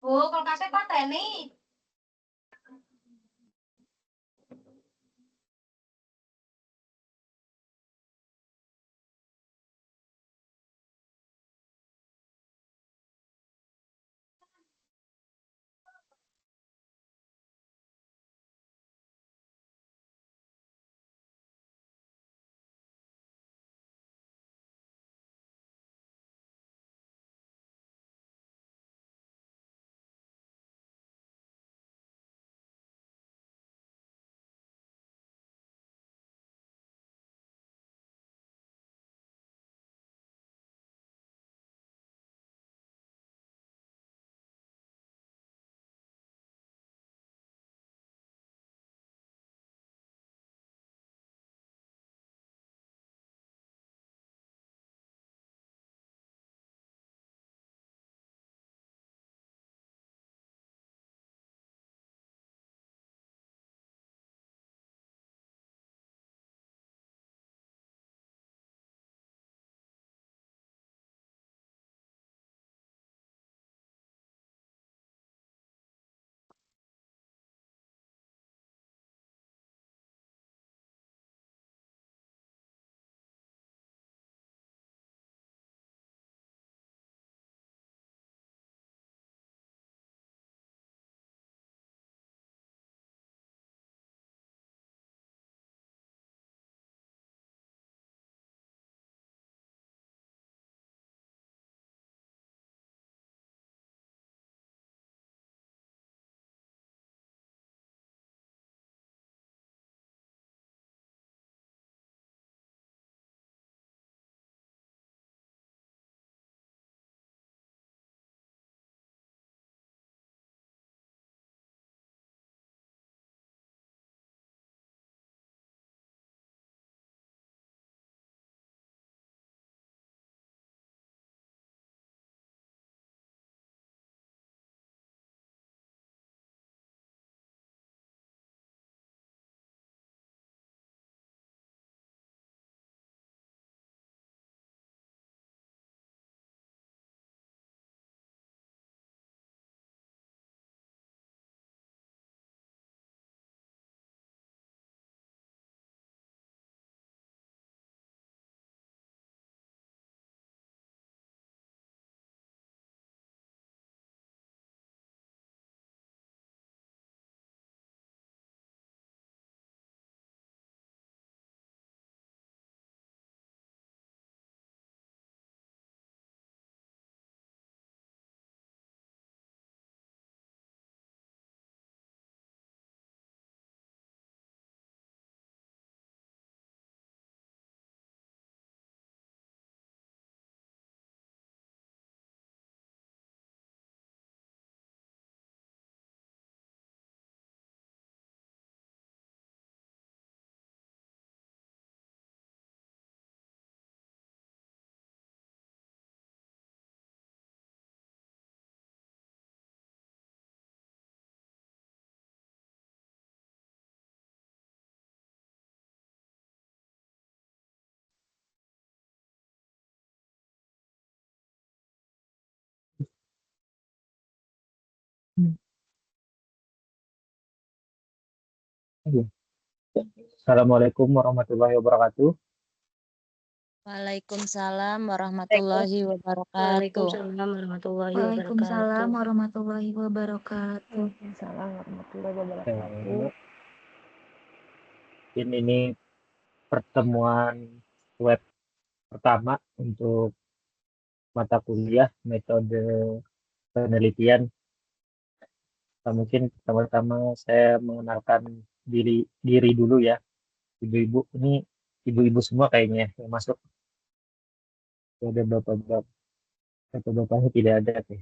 Oh, kulkasnya pateni. Iya. Assalamualaikum warahmatullahi wabarakatuh. Waalaikumsalam warahmatullahi wabarakatuh. Waalaikumsalam warahmatullahi Waalaikumsalam wabarakatuh. warahmatullahi wabarakatuh. Waalaikumsalam warahmatullahi wabarakatuh. Ini pertemuan web pertama untuk mata kuliah metode penelitian. Nah, mungkin pertama-tama saya mengenalkan diri diri dulu ya. Ibu-ibu ini ibu-ibu semua kayaknya yang masuk. Ada bapak-bapak, bapak-bapaknya tidak ada. Oke.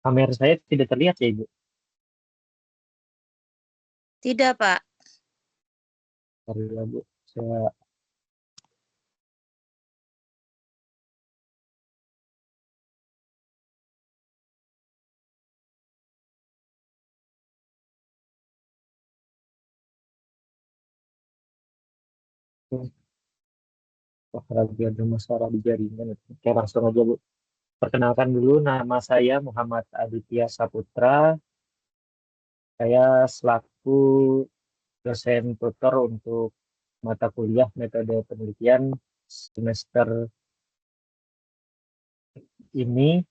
Kamera saya tidak terlihat ya Ibu. Tidak, Pak. Sorry ya Bu. Saya Lagi ada masalah di jaringan. Oke, langsung aja, Bu. Perkenalkan dulu, nama saya Muhammad Aditya Saputra. Saya selaku dosen tutor untuk mata kuliah metode penelitian semester ini.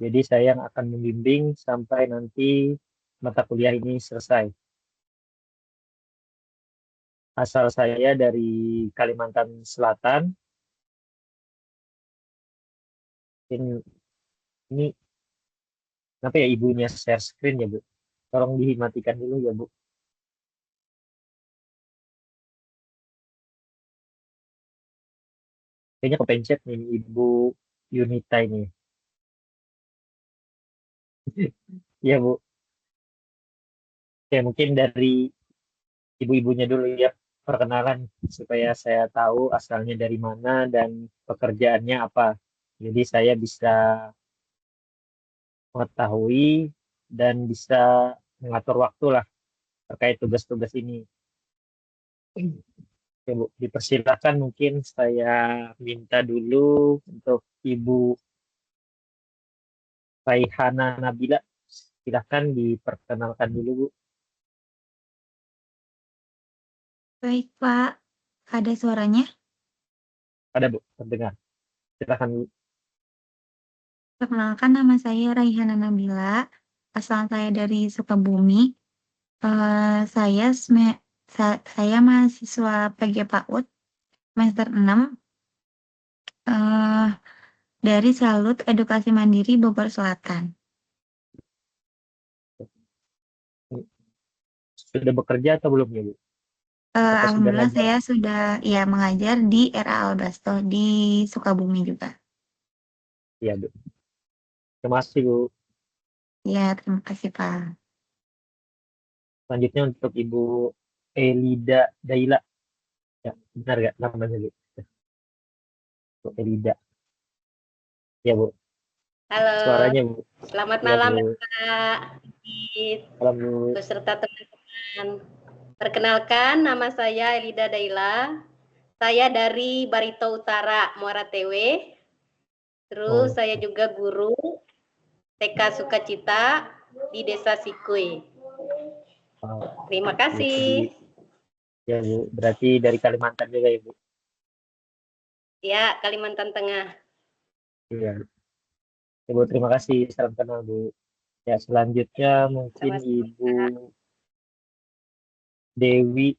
Jadi saya yang akan membimbing sampai nanti mata kuliah ini selesai. Asal saya dari Kalimantan Selatan. Ini kenapa ya ibunya share screen ya, Bu? Tolong dimatikan dulu ya, Bu. Kayaknya kepencet nih Ibu Yunita ini. Ya, Bu. Oke, mungkin dari ibu-ibunya dulu ya, perkenalan supaya saya tahu asalnya dari mana dan pekerjaannya apa. Jadi saya bisa mengetahui dan bisa mengatur waktu lah terkait tugas-tugas ini. Oke, Bu, dipersilakan mungkin saya minta dulu untuk Ibu Raihana Nabila. Silakan diperkenalkan dulu, Bu. Baik, Pak. Ada suaranya? Ada, Bu, terdengar. Silakan, Bu. Perkenalkan, nama saya Raihana Nabila. Asal saya dari Sukabumi. Saya mahasiswa PG PAUD semester 6 eh, dari Salut Edukasi Mandiri Bogor Selatan. Sudah bekerja atau belum ya, Bu? Atau sudah Alhamdulillah ngajar? saya sudah ya mengajar di RA Albasto di Sukabumi juga. Iya, Bu. Terima kasih, Bu. Ya, terima kasih, Pak. Selanjutnya untuk Ibu Elida Daila. Ya, benar nggak namanya, Bu? Bu Elida. Ya, Bu. Halo, Suaranya, Bu. selamat Ya, malam Bu. Kak, Salam, Bu. beserta teman-teman. Perkenalkan, nama saya Elida Daila. Saya dari Barito Utara, Muara Tewe. Terus Oh, saya juga guru TK Sukacita di Desa Sikui. oh, Terima ya, jadi, kasih. ya, Bu. Berarti dari Kalimantan juga ya, Bu? Ya, Kalimantan Tengah. Iya. Ya, Bu, terima kasih. Salam kenal, Bu. Ya, selanjutnya mungkin Sama-sama. Ibu Dewi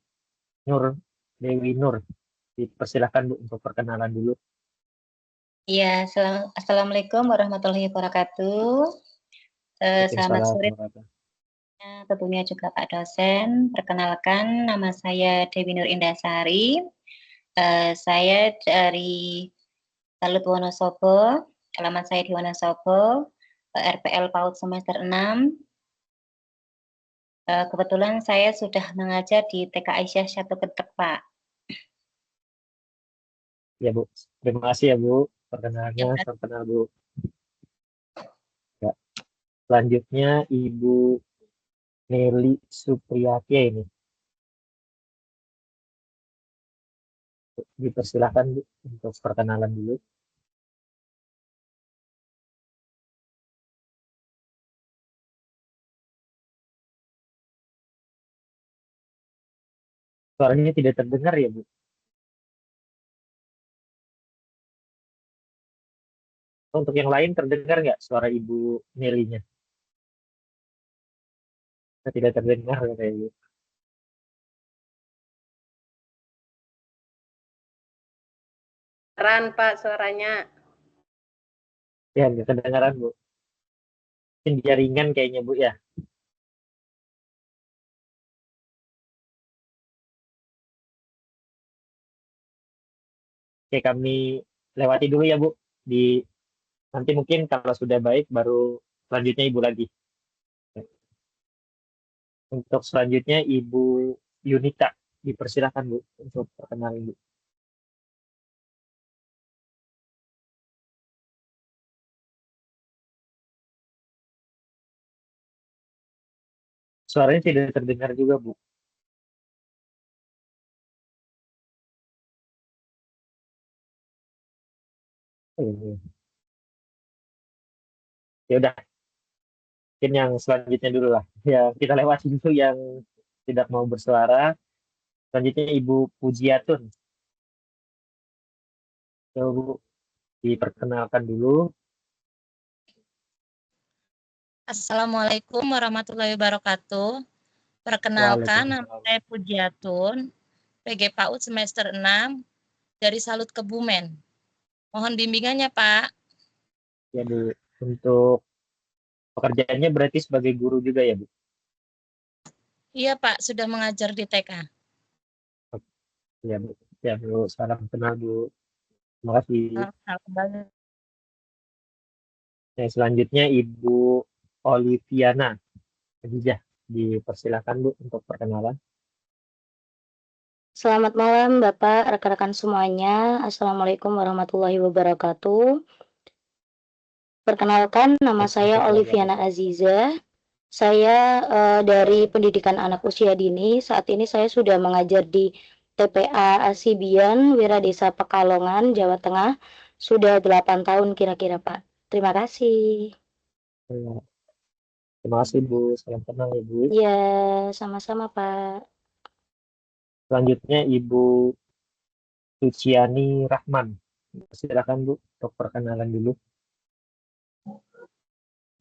Nur. Dewi Nur. Dipersilakan, Bu, untuk perkenalan dulu. Iya, Assalamualaikum warahmatullahi wabarakatuh. Selamat Waalaikumsalam sore warahmatullahi tentunya juga Pak dosen. Perkenalkan, nama saya Dewi Nur Indasari. Saya dari Salut Wonosobo. Alamat saya di Wonosobo. RPL PAUD semester 6. Kebetulan saya sudah mengajar di TK Aisyah 1 Ketek, Pak. Ya, Bu. Terima kasih ya, Bu. Perkenalannya, Ya, salam kenal, Bu. Ya. Selanjutnya, Ibu Nelly Supriyati ini. Dipersilakan, Bu, untuk perkenalan dulu. Suaranya tidak terdengar ya, Bu. Untuk yang lain terdengar nggak suara Ibu Nelly-nya? Tidak terdengar kayaknya. Ran Pak suaranya. Ya, nggak kedengaran, Bu. Mungkin jaringan kayaknya, Bu, ya. Oke, kami lewati dulu ya, Bu. Di nanti mungkin kalau sudah baik baru selanjutnya Ibu lagi. Untuk selanjutnya Ibu Yunita, dipersilakan, Bu, untuk perkenalan, Bu. Suaranya tidak terdengar juga, Bu. Ini. Ya udah, mungkin yang selanjutnya dulu lah. Ya, kita lewati dulu yang tidak mau bersuara. Selanjutnya Ibu Pujiatun. Coba Bu, diperkenalkan dulu. Assalamualaikum warahmatullahi wabarakatuh. Perkenalkan, nama Waalaikumsalam. saya Pujiatun, PG PAUD semester 6 dari Salut Kebumen. Mohon bimbingannya, Pak. Ya Bu, untuk pekerjaannya berarti sebagai guru juga ya Bu? Iya, Pak, sudah mengajar di TK. Ya Bu, ya Bu, salam kenal Bu. Terima kasih. Kembali. Yang selanjutnya Ibu Oliviana Khadijah. Dipersilakan Bu untuk perkenalan. Selamat malam Bapak, rekan-rekan semuanya. Assalamualaikum warahmatullahi wabarakatuh. Perkenalkan, nama saya Oliviana Aziza. Saya dari Pendidikan Anak Usia Dini. Saat ini saya sudah mengajar di TPA Asibian, Wiradesa Pekalongan, Jawa Tengah. Sudah 8 tahun kira-kira Pak. Terima kasih. Terima kasih Bu, salam kenal ya Bu. Ya, sama-sama Pak. Selanjutnya Ibu Suciani Rahman. Silakan Bu untuk perkenalan dulu.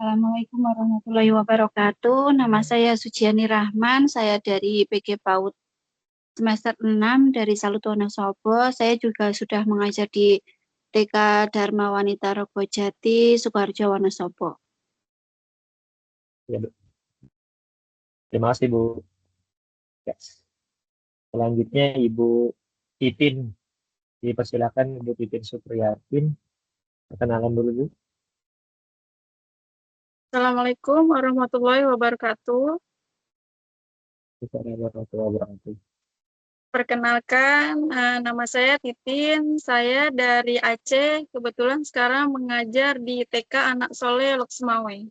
Assalamualaikum warahmatullahi wabarakatuh. Nama saya Suciani Rahman, saya dari PG PAUD semester 6 dari Salut Wonosobo. Saya juga sudah mengajar di TK Dharma Wanita Rogojati, Sukoharjo, Wonosobo. Ya, Bu. Terima kasih Bu. Yes. Selanjutnya Ibu Titin. Dipersilakan Ibu Titin Supriyatin. Perkenalan dulu Bu. Assalamualaikum warahmatullahi wabarakatuh. Assalamualaikum warahmatullahi wabarakatuh. Perkenalkan, nama saya Titin, saya dari Aceh, kebetulan sekarang mengajar di TK Anak Soleh Loksmawe.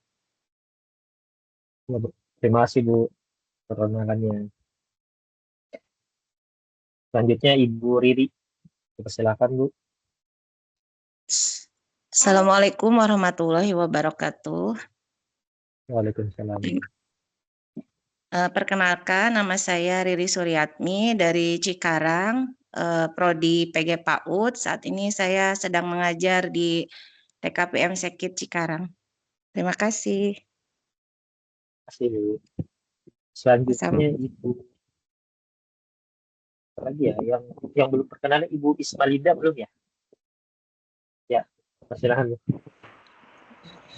Ya, Bu. Terima kasih Bu perkenalannya. Selanjutnya Ibu Riri. Dipersilakan Bu. Assalamualaikum warahmatullahi wabarakatuh. Waalaikumsalam. Perkenalkan, nama saya Riri Suryatmi dari Cikarang, Prodi PG PAUD. Saat ini saya sedang mengajar di TKPM Sekit Cikarang. Terima kasih. Terima kasih Bu. Selanjutnya Ibu apa lagi ya yang belum perkenalan Ibu Ismalinda belum ya? Ya, persilakan Bu.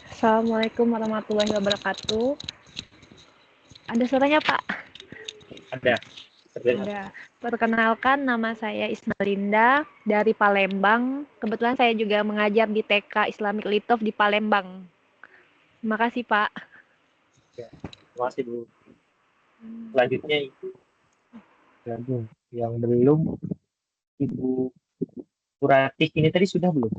Assalamualaikum warahmatullahi wabarakatuh. Ada suaranya Pak? Ada. Ada. Perkenalkan, nama saya Ismalinda dari Palembang. Kebetulan saya juga mengajar di TK Islamic Litov di Palembang. Terima kasih Pak. Ya, terima kasih Bu. Selanjutnya Ibu yang belum Ibu Puratik ini tadi sudah belum?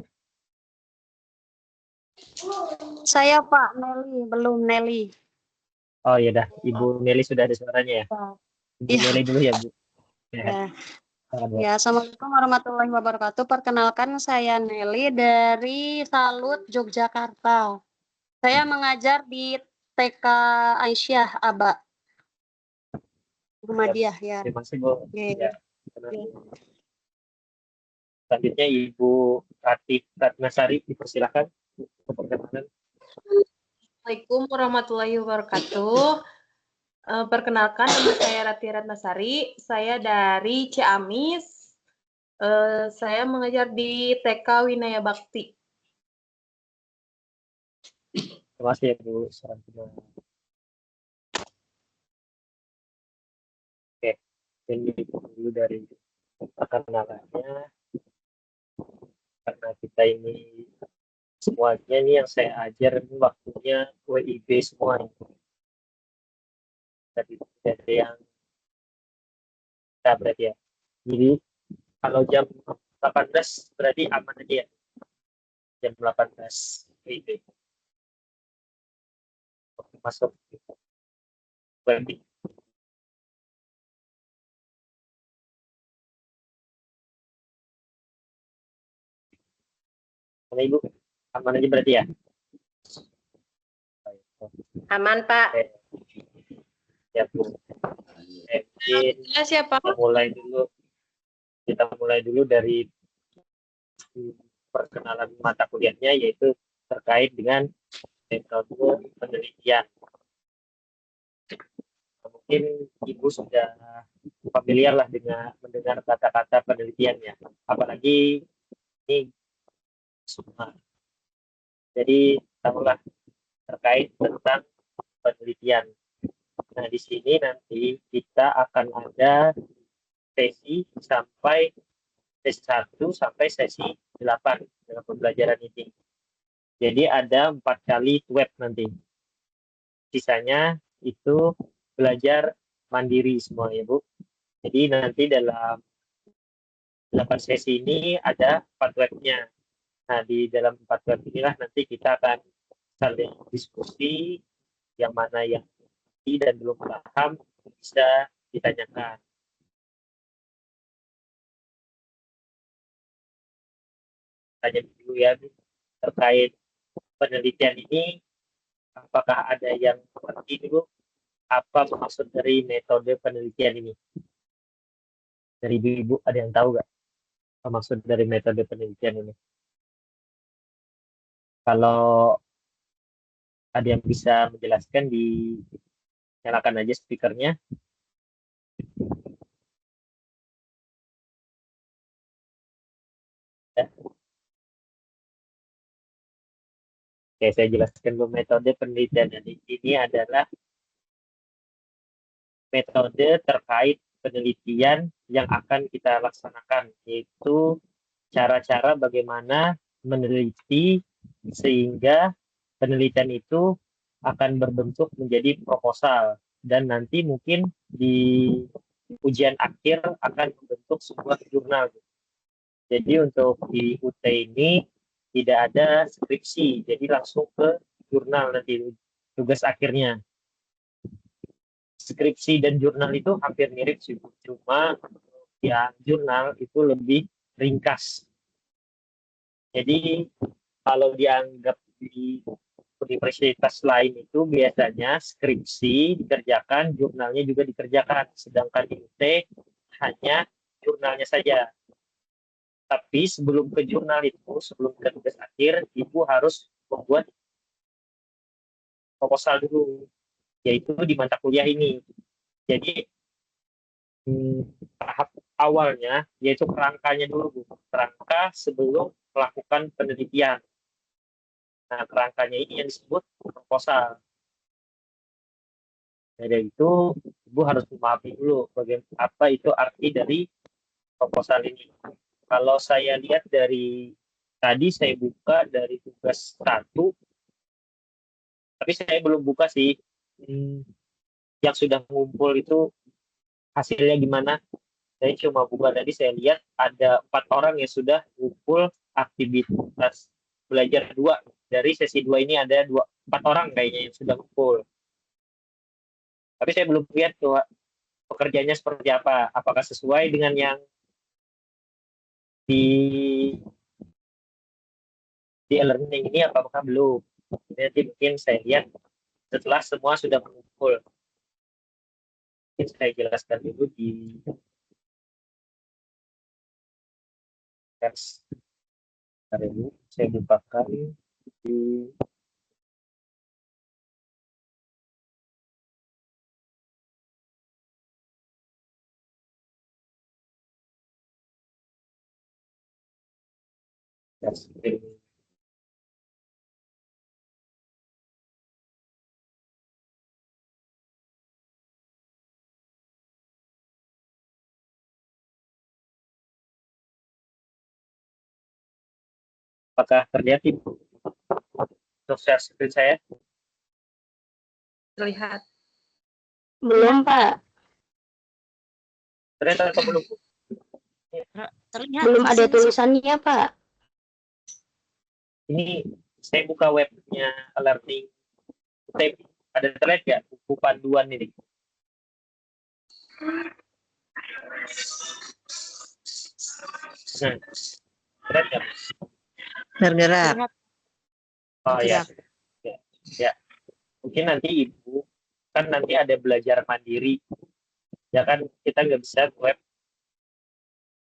Saya Pak Nelly, belum Nelly. Oh ya dah, Ibu Nelly sudah ada suaranya ya. Ibu Ya. Nelly dulu ya Bu. Ya. Ya, Assalamualaikum warahmatullahi wabarakatuh. Perkenalkan, saya Nelly dari Salut, Yogyakarta. Saya mengajar di TK Aisyah Aba. Muhammadiyah ya. Terima kasih Bu. Ya. Selanjutnya Ibu Ratnasari dipersilakan untuk perkenalan. Assalamualaikum warahmatullahi wabarakatuh. Perkenalkan, nama saya Rati Ratnasari. Saya dari Ciamis. Saya mengajar di TK Winaya Bakti. Terima kasih ya Bu. Salam kenal. Oke, ini dulu dari perkenalannya. Karena kita ini semuanya nih yang saya ajar ini waktunya WIB semua. Tadi tidak ada yang kita berarti ya. Jadi kalau jam 18 berarti aman aja ya. Jam 18 WIB. Masuk webinar. Mana Ibu? Aman aja berarti ya? Aman, Pak. Ya, Bu. Mungkin Ya, siapa? kita mulai dulu dari perkenalan mata kuliahnya, yaitu terkait dengan metode penelitian. Mungkin Ibu sudah familiar lah dengan mendengar kata-kata penelitiannya, apalagi ini semua. Jadi tahulah terkait tentang penelitian. Nah, di sini nanti kita akan ada sesi sampai sesi 1 sampai sesi 8 dalam pembelajaran ini. Jadi ada 4 kali web nanti. Sisanya itu belajar mandiri semua ya Bu. Jadi nanti dalam 8 sesi ini ada 4 webnya. Nah, di dalam 4 web inilah nanti kita akan saling diskusi, yang mana yang dan belum paham bisa ditanyakan. Tanya dulu ya terkait penelitian ini, apakah ada yang mengerti dulu apa maksud dari metode penelitian ini? Dari Ibu ada yang tahu nggak apa maksud dari metode penelitian ini? Kalau ada yang bisa menjelaskan, dinyalakan aja speakernya. Ya. Oke, saya jelaskan dulu metode penelitian ini adalah metode terkait penelitian yang akan kita laksanakan, yaitu cara-cara bagaimana meneliti sehingga penelitian itu akan berbentuk menjadi proposal dan nanti mungkin di ujian akhir akan membentuk sebuah jurnal. Jadi untuk di UT ini tidak ada skripsi, jadi langsung ke jurnal nanti tugas akhirnya. Skripsi dan jurnal itu hampir mirip sih, cuma ya jurnal itu lebih ringkas. Jadi kalau dianggap di universitas lain itu biasanya skripsi dikerjakan, jurnalnya juga dikerjakan, sedangkan di UT hanya jurnalnya saja. Tapi sebelum ke jurnal itu, sebelum ke tugas akhir, Ibu harus membuat proposal dulu, yaitu di mata kuliah ini. Jadi tahap awalnya yaitu kerangkanya dulu, kerangka sebelum melakukan penelitian. Nah, kerangkanya ini yang disebut proposal. Dari itu, Ibu harus memahami dulu bagaimana apa itu arti dari proposal ini. Kalau saya lihat dari tadi saya buka dari tugas 1, tapi saya belum buka sih yang sudah ngumpul itu hasilnya gimana. Saya cuma buka tadi, saya lihat ada 4 orang yang sudah ngumpul aktivitas belajar 2. Dari sesi 2 ini ada 4 orang kayaknya yang sudah ngumpul. Tapi saya belum lihat tuh pekerjaannya seperti apa. Apakah sesuai dengan yang di e-learning ini, apakah belum. Nanti mungkin saya lihat setelah semua sudah mengumpul. Mungkin saya jelaskan dulu di teks. Hari ini saya bukakan di teks. Apakah terlihat Ibu untuk share screen saya? Terlihat. Belum, Pak. Terlihat atau belum? Terlihat. Belum ada tulisannya, Pak. Ini saya buka webnya e-learning. Ada terlihat nggak buku panduan ini? Nah, terlihat nggak? Bergerak. Oh ya, Bergerak. ya. Mungkin nanti Ibu, kan nanti ada belajar mandiri. Ya kan, kita nggak bisa web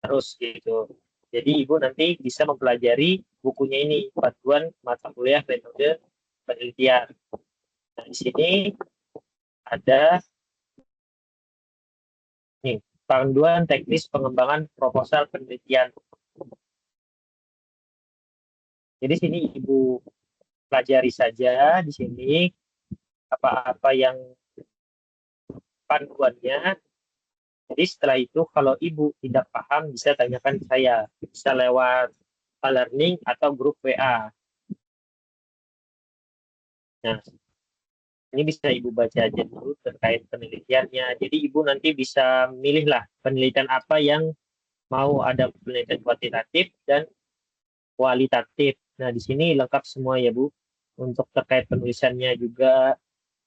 terus gitu. Jadi Ibu nanti bisa mempelajari bukunya ini, Panduan Mata Kuliah Metode Penelitian. Nah, di sini ada nih, Panduan Teknis Pengembangan Proposal Penelitian. Jadi sini Ibu pelajari saja di sini apa-apa yang panduannya. Jadi setelah itu kalau Ibu tidak paham bisa tanyakan ke saya. Bisa lewat e-learning atau grup WA. Nah, ini bisa Ibu baca aja dulu terkait penelitiannya. Jadi Ibu nanti bisa milihlah penelitian apa yang mau, ada penelitian kuantitatif dan kualitatif. Nah, di sini lengkap semua ya Bu. Untuk terkait penulisannya juga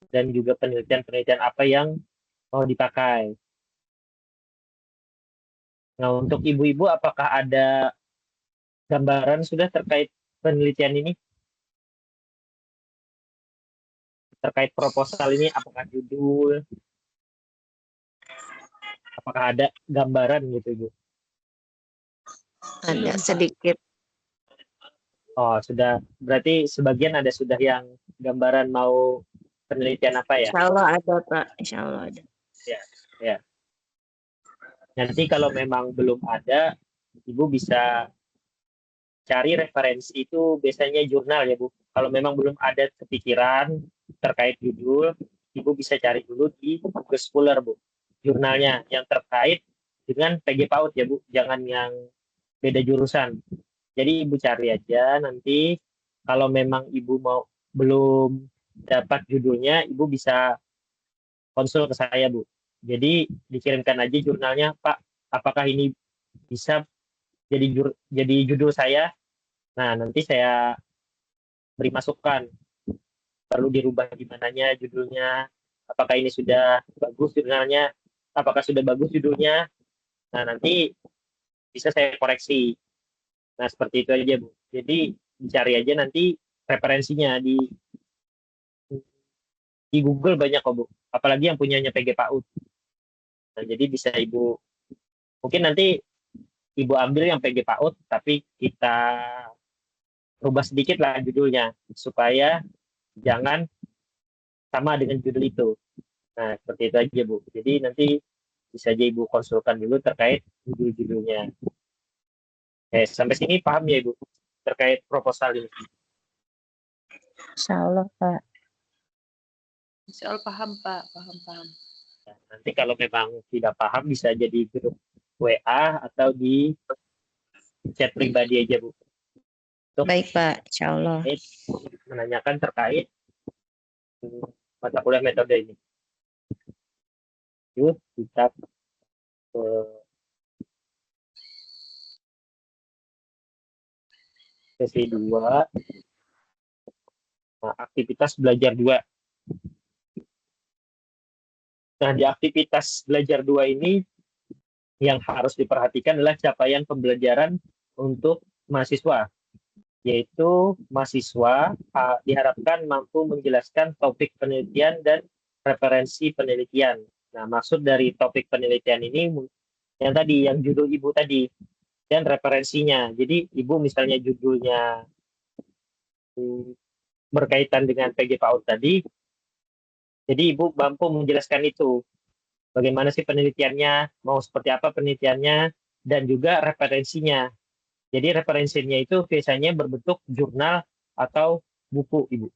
dan juga penelitian-penelitian apa yang mau dipakai. Nah, untuk ibu-ibu apakah ada gambaran sudah terkait penelitian ini? Terkait proposal ini, apakah judul? Apakah ada gambaran gitu, Ibu? Ada sedikit. Oh, sudah. Berarti sebagian ada sudah yang gambaran mau penelitian apa ya? Insya Allah ada, Pak. Insya Allah ada. Ya, ya. Nanti kalau memang belum ada, Ibu bisa cari referensi itu biasanya jurnal ya Bu. Kalau memang belum ada kepikiran terkait judul, Ibu bisa cari dulu di Google Scholar Bu. Jurnalnya yang terkait dengan PG PAUD ya Bu, jangan yang beda jurusan. Jadi Ibu cari aja nanti kalau memang Ibu mau belum dapat judulnya, Ibu bisa konsul ke saya Bu. Jadi dikirimkan aja jurnalnya, Pak, apakah ini bisa jadi judul saya? Nah, nanti saya beri masukan. Perlu dirubah gimananya judulnya, apakah ini sudah bagus jurnalnya, apakah sudah bagus judulnya. Nah, nanti bisa saya koreksi. Nah, seperti itu aja, Bu. Jadi, dicari aja nanti referensinya di Google banyak kok, Bu. Apalagi yang punyanya PG PAUD. Nah, jadi bisa Ibu, mungkin nanti Ibu ambil yang PG PAUD, tapi kita rubah sedikit lah judulnya, supaya jangan sama dengan judul itu. Nah, seperti itu aja, Bu. Jadi nanti bisa aja Ibu konsulkan dulu terkait judul-judulnya. Sampai sini paham ya, Ibu? Terkait proposal ini. Insya Allah, Pak. Insya Allah paham, Pak. Paham. Nah, nanti kalau memang tidak paham bisa jadi grup WA atau di chat pribadi aja, Bu. Untuk Baik, Pak. Insya Allah. menanyakan terkait mata kuliah metode ini. Yuk, kita ke sesi 2. Nah, aktivitas belajar 2. Nah, di aktivitas belajar 2 ini yang harus diperhatikan adalah capaian pembelajaran untuk mahasiswa, yaitu mahasiswa diharapkan mampu menjelaskan topik penelitian dan referensi penelitian. Nah, maksud dari topik penelitian ini yang tadi, yang judul Ibu tadi, dan referensinya. Jadi, Ibu misalnya judulnya berkaitan dengan PG PAUD tadi, jadi Ibu mampu menjelaskan itu. Bagaimana sih penelitiannya, mau seperti apa penelitiannya, dan juga referensinya. Jadi referensinya itu biasanya berbentuk jurnal atau buku, Ibu.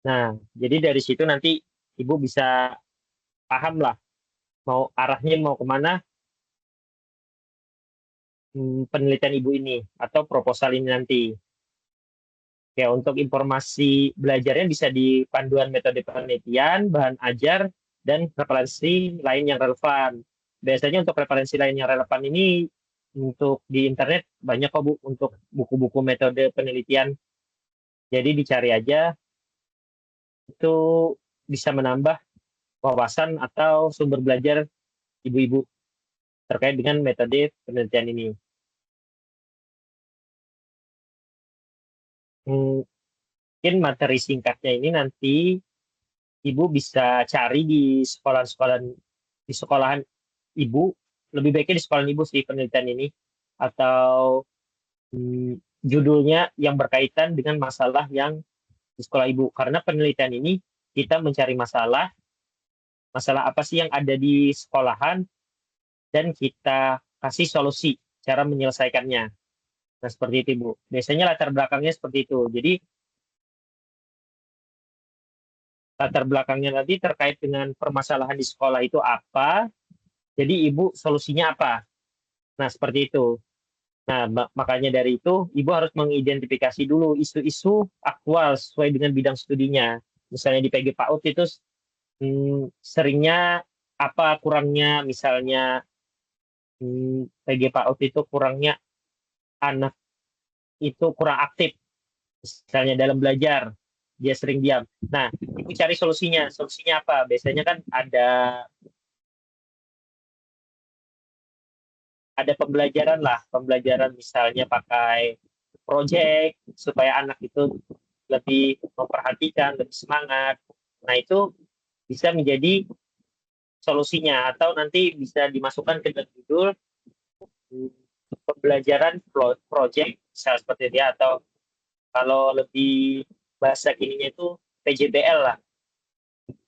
Nah, jadi dari situ nanti Ibu bisa paham lah, mau arahnya mau kemana penelitian Ibu ini, atau proposal ini nanti. Ya, untuk informasi belajarnya bisa di panduan metode penelitian, bahan ajar, dan referensi lain yang relevan. Biasanya untuk referensi lain yang relevan ini untuk di internet banyak kok Bu, untuk buku-buku metode penelitian. Jadi dicari aja, itu bisa menambah wawasan atau sumber belajar ibu-ibu terkait dengan metode penelitian ini. mungkin materi singkatnya ini nanti Ibu bisa cari di sekolahan Ibu, lebih baiknya di sekolahan Ibu sih penelitian ini, atau judulnya yang berkaitan dengan masalah yang di sekolah Ibu. Karena penelitian ini kita mencari masalah apa sih yang ada di sekolahan, dan kita kasih solusi cara menyelesaikannya. Nah, seperti itu, Bu. Biasanya latar belakangnya seperti itu. Jadi, latar belakangnya nanti terkait dengan permasalahan di sekolah itu apa, jadi Ibu solusinya apa. Nah, seperti itu. Nah, makanya dari itu, Ibu harus mengidentifikasi dulu isu-isu aktual sesuai dengan bidang studinya. Misalnya di PG PAUD itu seringnya apa kurangnya, misalnya PG PAUD itu kurangnya anak itu kurang aktif, misalnya dalam belajar, dia sering diam. Nah, Ibu cari solusinya. Solusinya apa? Biasanya kan ada pembelajaran lah, pembelajaran misalnya pakai project supaya anak itu lebih memperhatikan, lebih semangat. Nah, itu bisa menjadi solusinya, atau nanti bisa dimasukkan ke dalam judul pembelajaran project, misal seperti itu, atau kalau lebih bahasa kininya itu PJBL lah,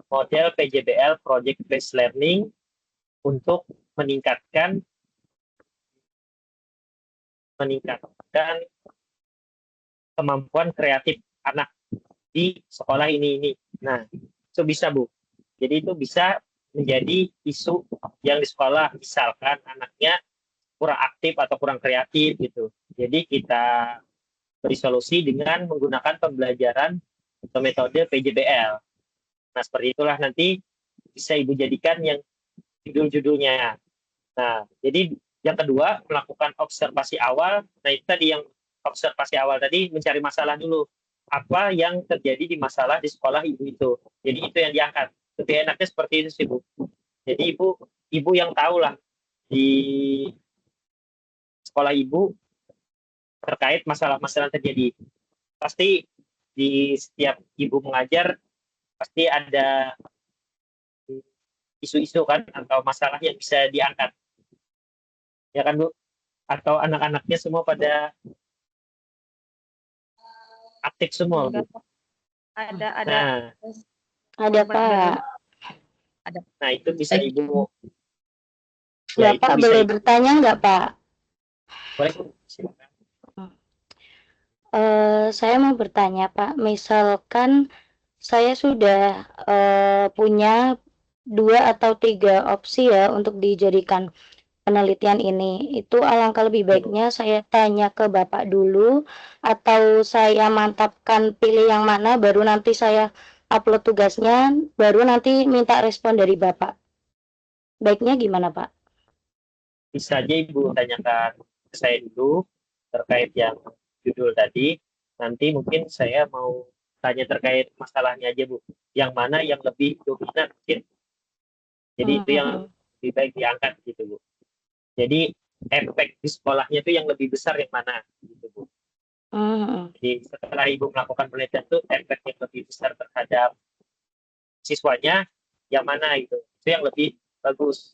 model PJBL, project based learning, untuk meningkatkan kemampuan kreatif anak di sekolah ini. Nah, itu bisa, Bu. Jadi itu bisa menjadi isu yang di sekolah, misalkan anaknya kurang aktif atau kurang kreatif gitu. Jadi kita beri solusi dengan menggunakan pembelajaran atau metode PJBL. Nah, seperti itulah nanti bisa Ibu jadikan yang judul-judulnya. Nah, jadi yang kedua, melakukan observasi awal. Nah, itu tadi yang observasi awal tadi, mencari masalah dulu. Apa yang terjadi di masalah di sekolah Ibu itu. Jadi itu yang diangkat. Lebih enaknya seperti itu sih, Bu. Jadi Ibu yang tahu lah di sekolah Ibu terkait masalah-masalah yang terjadi. Pasti di setiap Ibu mengajar, pasti ada isu-isu kan, atau masalah yang bisa diangkat. Ya kan, Bu? Atau anak-anaknya semua pada aktif semua, Bu? Ada. Nah, Ada, Pak. nah itu bisa Ibu. Ya, itu Bapak bisa boleh Ibu. bertanya nggak, Pak? Boleh, Bu. Silakan. Saya mau bertanya, Pak. Misalkan saya sudah punya 2 atau 3 opsi ya untuk dijadikan penelitian ini. Itu alangkah lebih baiknya saya tanya ke Bapak dulu, atau saya mantapkan pilih yang mana, baru nanti saya upload tugasnya, baru nanti minta respon dari Bapak. Baiknya gimana, Pak? Bisa aja Ibu tanyakan ke saya dulu terkait yang judul tadi. Nanti mungkin saya mau tanya terkait masalahnya aja, Bu. Yang mana yang lebih dominan mungkin. Jadi itu yang lebih baik diangkat gitu, Bu. Jadi efek di sekolahnya itu yang lebih besar yang mana gitu, Bu. Jadi setelah Ibu melakukan penelitian itu, efek yang lebih besar terhadap siswanya yang mana itu yang lebih bagus.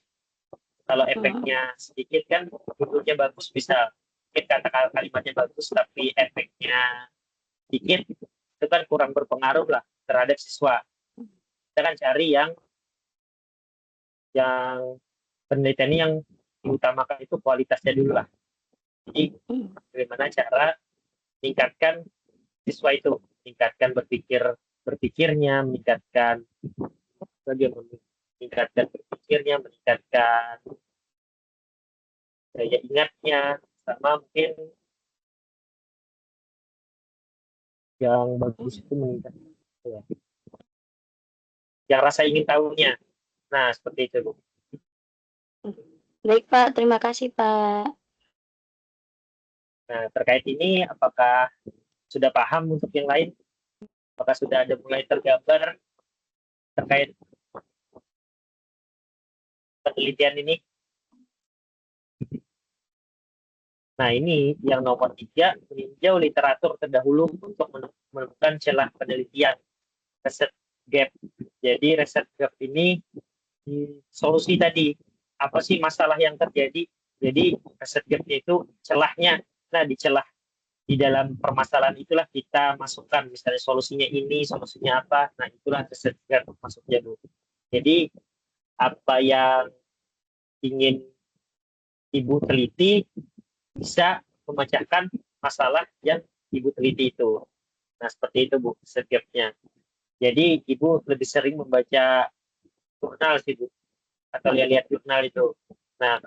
Kalau efeknya sedikit kan judulnya bagus, bisa mungkin kata kalimatnya bagus, tapi efeknya sedikit, itu kan kurang berpengaruh lah terhadap siswa. Kita kan cari yang penelitian yang diutamakan itu kualitasnya dulu lah. Jadi bagaimana cara meningkatkan siswa itu, meningkatkan berpikirnya, meningkatkan daya ingatnya, sama mungkin yang bagus itu meningkatkan ya, yang rasa ingin tahunya. Nah, seperti itu, Bu. Baik, Pak. Terima kasih, Pak. Nah, terkait ini, apakah sudah paham untuk yang lain? Apakah sudah ada mulai tergambar terkait penelitian ini? Nah, ini yang nomor 3, meninjau literatur terdahulu untuk menemukan celah penelitian, research gap. Jadi research gap ini solusi tadi, apa sih masalah yang terjadi? Jadi research gap-nya itu celahnya. Nah, di dalam permasalahan itulah kita masukkan, misalnya solusinya ini, solusinya apa. Nah, itulah research gap maksudnya, Bu. Jadi apa yang ingin Ibu teliti bisa memecahkan masalah yang Ibu teliti itu. Nah, seperti itu, Bu, setiapnya. Jadi, Ibu lebih sering membaca jurnal sih, Bu, atau lihat jurnal itu. Nah,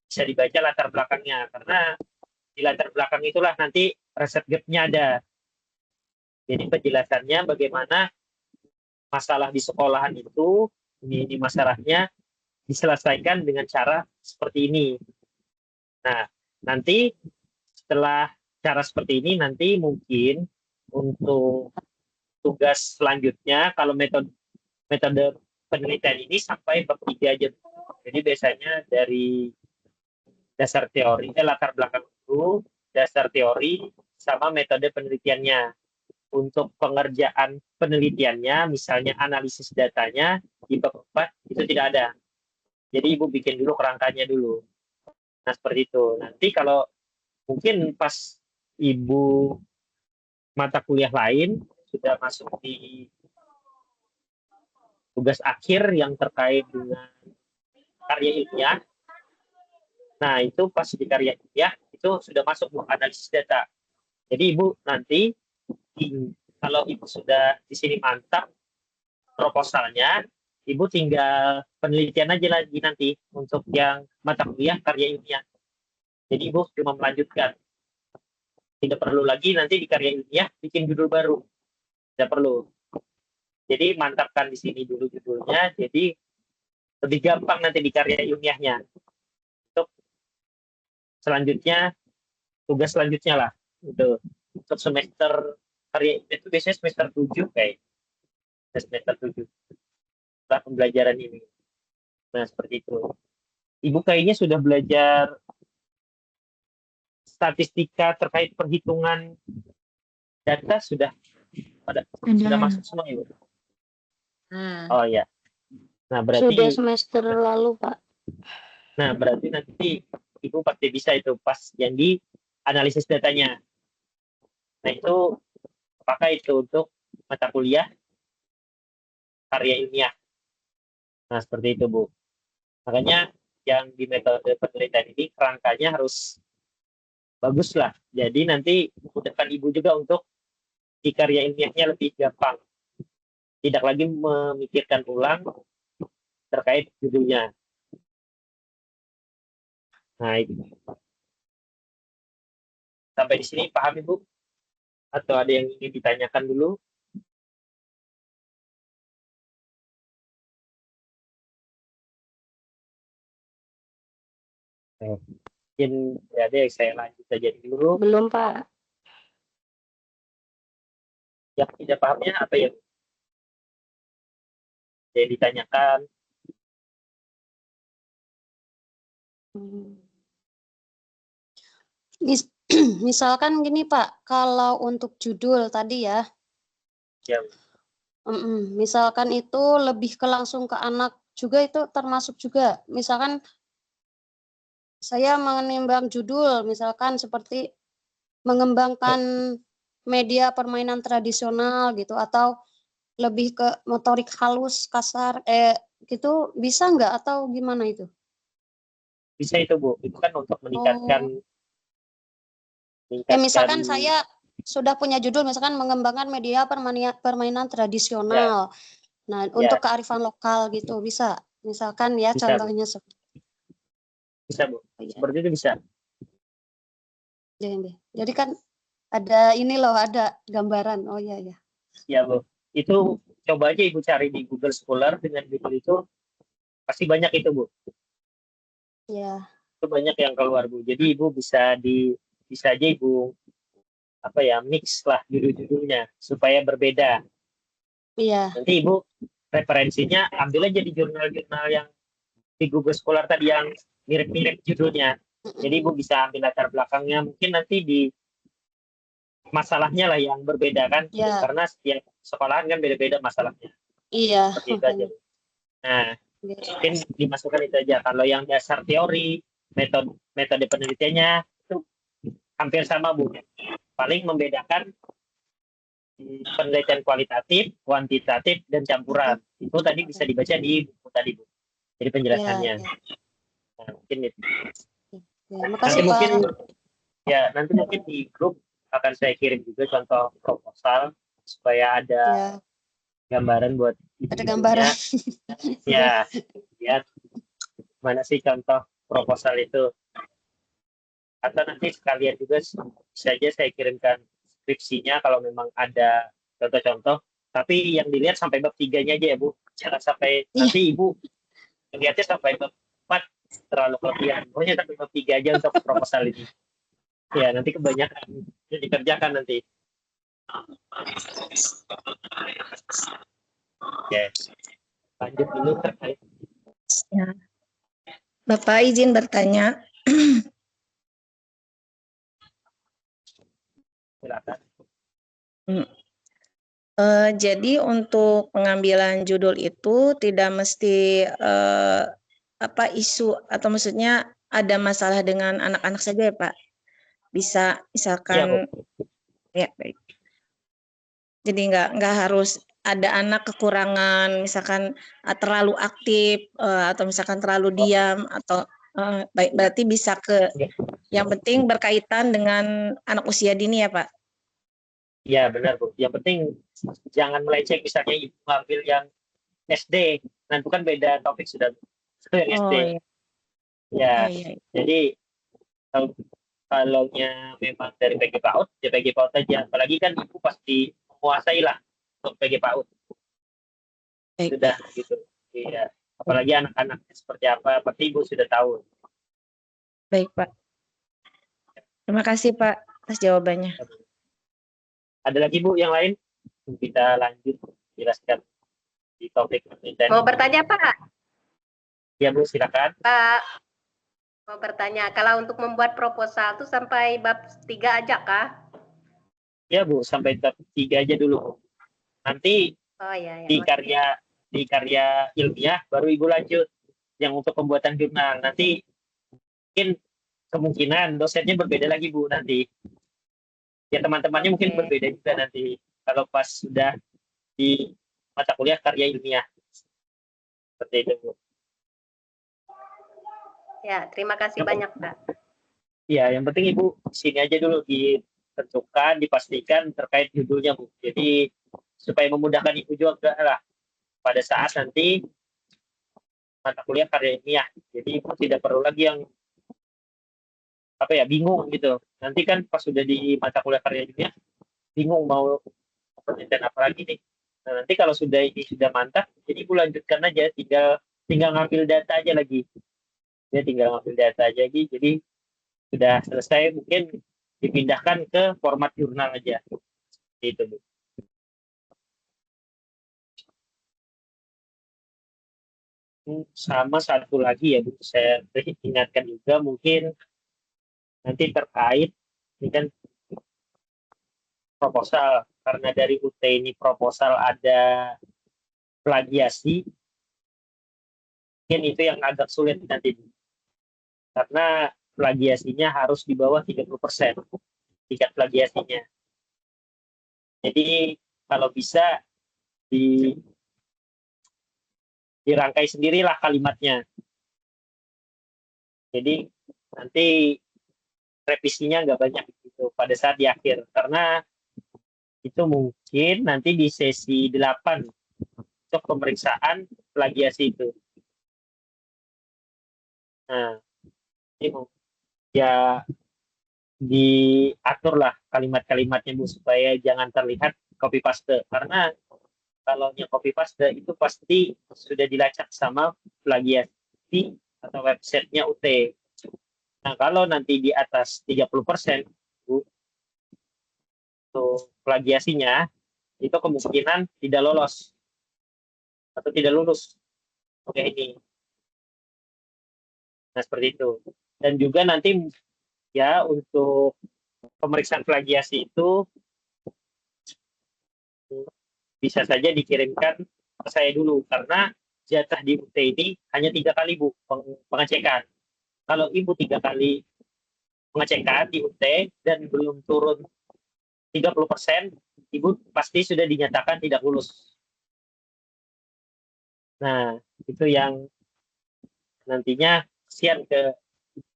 bisa dibaca latar belakangnya, karena di latar belakang itulah nanti resep gap-nya ada. Jadi, penjelasannya bagaimana masalah di sekolahan itu, ini masalahnya diselesaikan dengan cara seperti ini. Nah, nanti setelah cara seperti ini, nanti mungkin untuk tugas selanjutnya, kalau metode penelitian ini sampai bab 3 aja. Jadi biasanya dari dasar teori, latar belakang dulu, dasar teori, sama metode penelitiannya. Untuk pengerjaan penelitiannya, misalnya analisis datanya, di bab 4 itu tidak ada. Jadi Ibu bikin dulu kerangkanya dulu. Nah, seperti itu. Nanti kalau mungkin pas Ibu mata kuliah lain sudah masuk di tugas akhir yang terkait dengan karya ilmiah. Nah, itu pas di karya ilmiah itu sudah masuk Bu, analisis data. Jadi Ibu nanti kalau Ibu sudah di sini mantap proposalnya, Ibu tinggal penelitian aja lagi nanti untuk yang mata kuliah karya ilmiah. Jadi Ibu cuma melanjutkan. Tidak perlu lagi nanti di karya ilmiah bikin judul baru. Tidak perlu. Jadi mantapkan di sini dulu judulnya, jadi lebih gampang nanti di karya ilmiahnya. Untuk selanjutnya, tugas selanjutnya lah. Untuk semester karya itu biasanya semester 7 kayak. Semester 7. Setelah pembelajaran ini. Nah, seperti itu. Ibu kayaknya sudah belajar statistika terkait perhitungan data sudah masuk semua, Ibu? Oh ya. Nah, berarti sudah semester lalu, Pak. Nah, berarti nanti Ibu pasti bisa itu pas yang di analisis datanya. Nah, itu apakah itu untuk mata kuliah karya ilmiah. Nah, seperti itu, Bu. Makanya yang di metode penelitian ini kerangkanya harus bagus lah. Jadi nanti memudahkan Ibu juga untuk di karya ilmiahnya lebih gampang. Tidak lagi memikirkan ulang terkait judulnya. Nah, itu. Sampai di sini paham, Ibu? Atau ada yang ingin ditanyakan dulu? Mungkin ya ada yang saya lanjut saja dulu. Belum, Pak. Yang tidak pahamnya apa yang saya ditanyakan? Misalkan gini Pak, kalau untuk judul tadi ya, misalkan itu lebih ke langsung ke anak juga, itu termasuk juga. Misalkan saya menimbang judul, misalkan seperti mengembangkan media permainan tradisional gitu, atau lebih ke motorik halus, kasar, gitu, bisa nggak atau gimana itu? Bisa itu, Bu. Itu kan untuk meningkatkan. Misalkan saya sudah punya judul, misalkan mengembangkan media permainan tradisional. Nah, untuk kearifan lokal gitu, bisa. Misalkan ya, bisa, contohnya seperti. Bisa, Bu. Seperti itu bisa. Jadi kan ada ini loh, ada gambaran. Oh iya, ya. Ya, Bu. Itu coba aja Ibu cari di Google Scholar dengan judul itu, pasti banyak itu, Bu. Ya. Itu banyak yang keluar, Bu. Jadi Ibu bisa aja Ibu mix lah judul-judulnya supaya berbeda. Iya. Nanti Ibu referensinya ambil aja di jurnal-jurnal yang di Google Scholar tadi yang mirip-mirip judulnya. Jadi Ibu bisa ambil latar belakangnya, mungkin nanti di masalahnya lah yang berbeda kan, Ya, karena setiap sekolahan kan beda-beda masalahnya. iya. Seperti itu aja. Bu. Nah, Iya. mungkin dimasukkan itu aja. Kalau yang dasar teori, metode penelitiannya itu hampir sama Bu. Paling membedakan penelitian kualitatif, kuantitatif, dan campuran. Itu tadi bisa dibaca di buku tadi Bu. Jadi penjelasannya. Ya, ya. Nah, mungkin itu. Ya, Nanti makasih mungkin Pak. nanti mungkin di grup akan saya kirim juga contoh proposal supaya ada Ya, gambaran buat ada ibu-ibunya. gambaran. Ya, lihat mana sih contoh proposal itu. Atau nanti sekalian juga bisa aja saya kirimkan skripsinya kalau memang ada contoh-contoh. Tapi yang dilihat sampai bab 3-nya aja ya Bu. Jangan sampai nanti Ibu lihatnya sampai bab 4 terlalu kelebihan. Pokoknya sampai bab 3 aja untuk proposal ini. Ya, nanti kebanyakan dikerjakan nanti. Oke. Lanjut dulu terkait. Ya. Bapak izin bertanya. Silakan. Jadi untuk pengambilan judul itu tidak mesti isu atau maksudnya ada masalah dengan anak-anak saja ya Pak? Bisa misalkan ya baik. Jadi nggak harus ada anak kekurangan misalkan terlalu aktif atau misalkan terlalu diam atau baik, berarti bisa ke yang penting berkaitan dengan anak usia dini ya Pak? Iya benar Bu. Yang penting jangan melenceng misalnya Ibu ngambil yang SD. Nah itu kan beda topik sudah. Yang SD. Iya. Ya. Iya. Jadi kalau memang dari PG PAUD, ya PG PAUD aja. Apalagi kan Ibu pasti menguasai lah untuk PG PAUD. Sudah gitu. Iya. Apalagi anak-anaknya seperti apa, pasti Ibu sudah tahu. Baik Pak. Terima kasih Pak atas jawabannya. Ada lagi Bu yang lain? Kita lanjut jelaskan di topik penelitian. Mau bertanya Pak? Ya Bu, silakan. Pak, mau bertanya, kalau untuk membuat proposal itu sampai bab 3 aja kah? Ya Bu, sampai bab 3 aja dulu. Nanti di karya ilmiah baru Ibu lanjut yang untuk pembuatan jurnal. Nanti mungkin kemungkinan dosennya berbeda lagi Bu nanti. Ya teman-temannya mungkin berbeda juga nanti kalau pas sudah di mata kuliah karya ilmiah. Seperti itu Bu. Ya, terima kasih banyak Pak. Ya, yang penting Ibu sini aja dulu ditentukan, dipastikan terkait judulnya Bu. Jadi supaya memudahkan Ibu juga lah pada saat nanti mata kuliah karya ilmiah. Jadi Ibu tidak perlu lagi yang bingung gitu. Nanti kan pas sudah di mata kuliah karya ilmiah bingung mau penelitian apa lagi nih. Nah, nanti kalau sudah mantap, jadi Ibu lanjutkan aja, tinggal ngambil data aja lagi. Dia tinggal ngambil data aja lagi, jadi sudah selesai, mungkin dipindahkan ke format jurnal aja. Itu Bu. Sama satu lagi ya Bu, saya ingatkan juga mungkin nanti terkait ini kan proposal, karena dari UT ini proposal ada plagiasi, mungkin itu yang agak sulit nanti karena plagiasinya harus di bawah 30% tingkat plagiasinya. Jadi kalau bisa dirangkai sendirilah kalimatnya. Jadi nanti revisinya nggak banyak gitu pada saat di akhir, karena itu mungkin nanti di sesi 8 untuk pemeriksaan plagiasi itu. Nah, ini ya diaturlah kalimat-kalimatnya Bu supaya jangan terlihat copy paste, karena kalau yang copy paste itu pasti sudah dilacak sama plagiasi atau websitenya UT. Nah, kalau nanti di atas 30% Bu, untuk plagiasinya, itu kemungkinan tidak lolos atau tidak lulus. Oke ini. Nah, seperti itu. Dan juga nanti ya untuk pemeriksaan plagiasi itu bisa saja dikirimkan ke saya dulu, karena jatah di UT ini hanya 3 kali Bu pengecekan. Kalau Ibu 3 kali pengecekan di UT dan belum turun 30%, Ibu pasti sudah dinyatakan tidak lulus. Nah, itu yang nantinya kasihan ke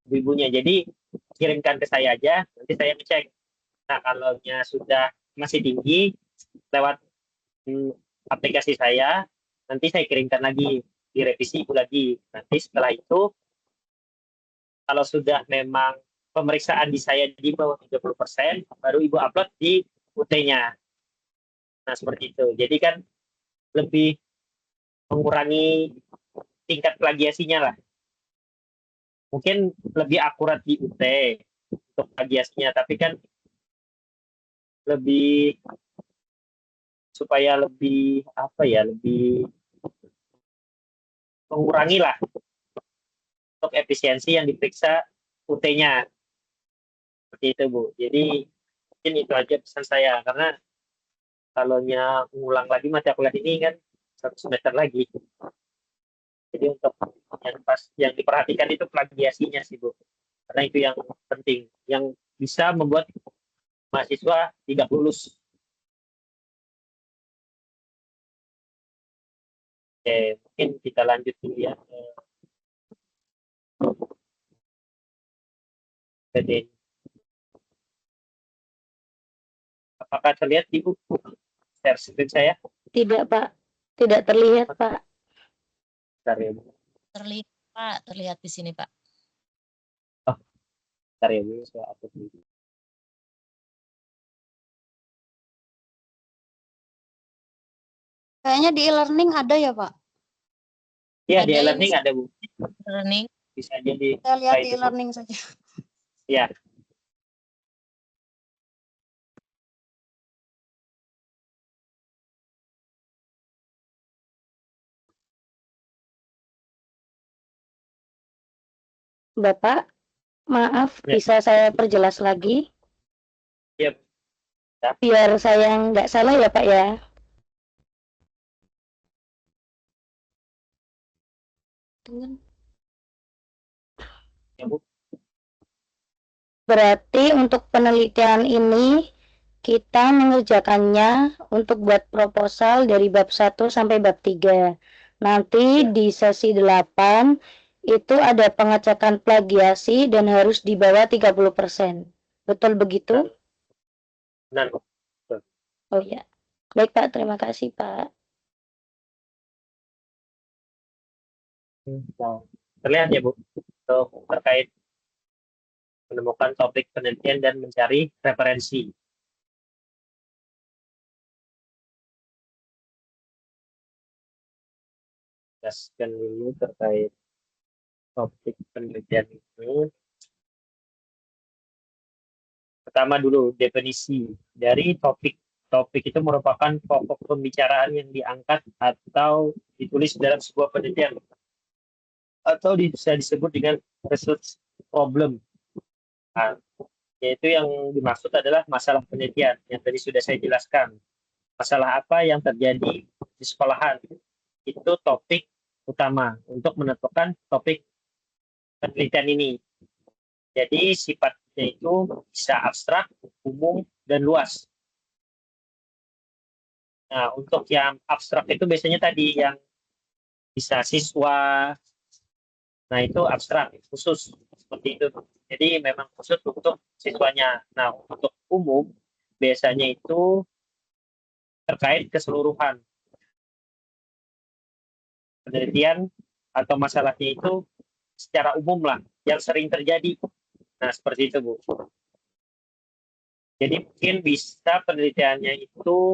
ibunya. Jadi kirimkan ke saya aja, nanti saya ngecek. Nah, kalau sudah masih tinggi lewat aplikasi saya, nanti saya kirimkan lagi, direvisi lagi. Nanti setelah itu, kalau sudah memang pemeriksaan di saya di bawah 30%, baru Ibu upload di UT-nya. Nah, seperti itu. Jadi kan lebih mengurangi tingkat plagiasinya lah. Mungkin lebih akurat di UT untuk plagiasinya, tapi kan lebih supaya lebih lebih mengurangi lah untuk efisiensi yang diperiksa UT-nya. Seperti itu Bu. Jadi mungkin itu aja pesan saya, karena kalau ngulang lagi mata kuliah ini kan 1 semester lagi. Jadi untuk yang diperhatikan itu plagiasinya sih Bu, karena itu yang penting, yang bisa membuat mahasiswa tidak lulus. Oke, mungkin kita lanjut dulu ya. Jadi, apakah terlihat Ibu share screen saya? Tidak, Pak. Tidak terlihat, Pak. Bentar ya Bu. Terlihat Pak, terlihat di sini Pak. Oh, bentar ya Bu, saya upload dulu. Kayaknya di e-learning ada ya Pak? Iya, di e-learning ada Bu. Learning. Bisa jadi. Saya lihat di e-learning saja. Iya. Bapak, maaf, bisa saya perjelas lagi? Iya. Biar saya nggak salah ya Pak ya. Berarti untuk penelitian ini kita mengerjakannya untuk buat proposal dari bab 1 sampai bab 3. Nanti di sesi 8 itu ada pengecekan plagiasi dan harus di bawah 30%. Betul begitu? Benar. Oh ya. Baik Pak, terima kasih Pak. Terlihat ya Bu, terkait menemukan topik penelitian dan mencari referensi. Jelaskan dulu terkait topik penelitian itu. Pertama dulu, definisi dari topik. Topik itu merupakan pokok pembicaraan yang diangkat atau ditulis dalam sebuah penelitian, atau bisa disebut dengan research problem. Nah, yaitu yang dimaksud adalah masalah penelitian yang tadi sudah saya jelaskan. Masalah apa yang terjadi di sekolahan, itu topik utama untuk menentukan topik penelitian ini. Jadi sifatnya itu bisa abstrak, umum, dan luas. Nah, untuk yang abstrak itu biasanya tadi yang bisa siswa, nah itu abstrak, khusus, seperti itu. Jadi memang khusus untuk siswanya. Nah, untuk umum, biasanya itu terkait keseluruhan penelitian atau masalahnya itu secara umum lah, yang sering terjadi. Nah, seperti itu Bu. Jadi mungkin bisa penelitiannya itu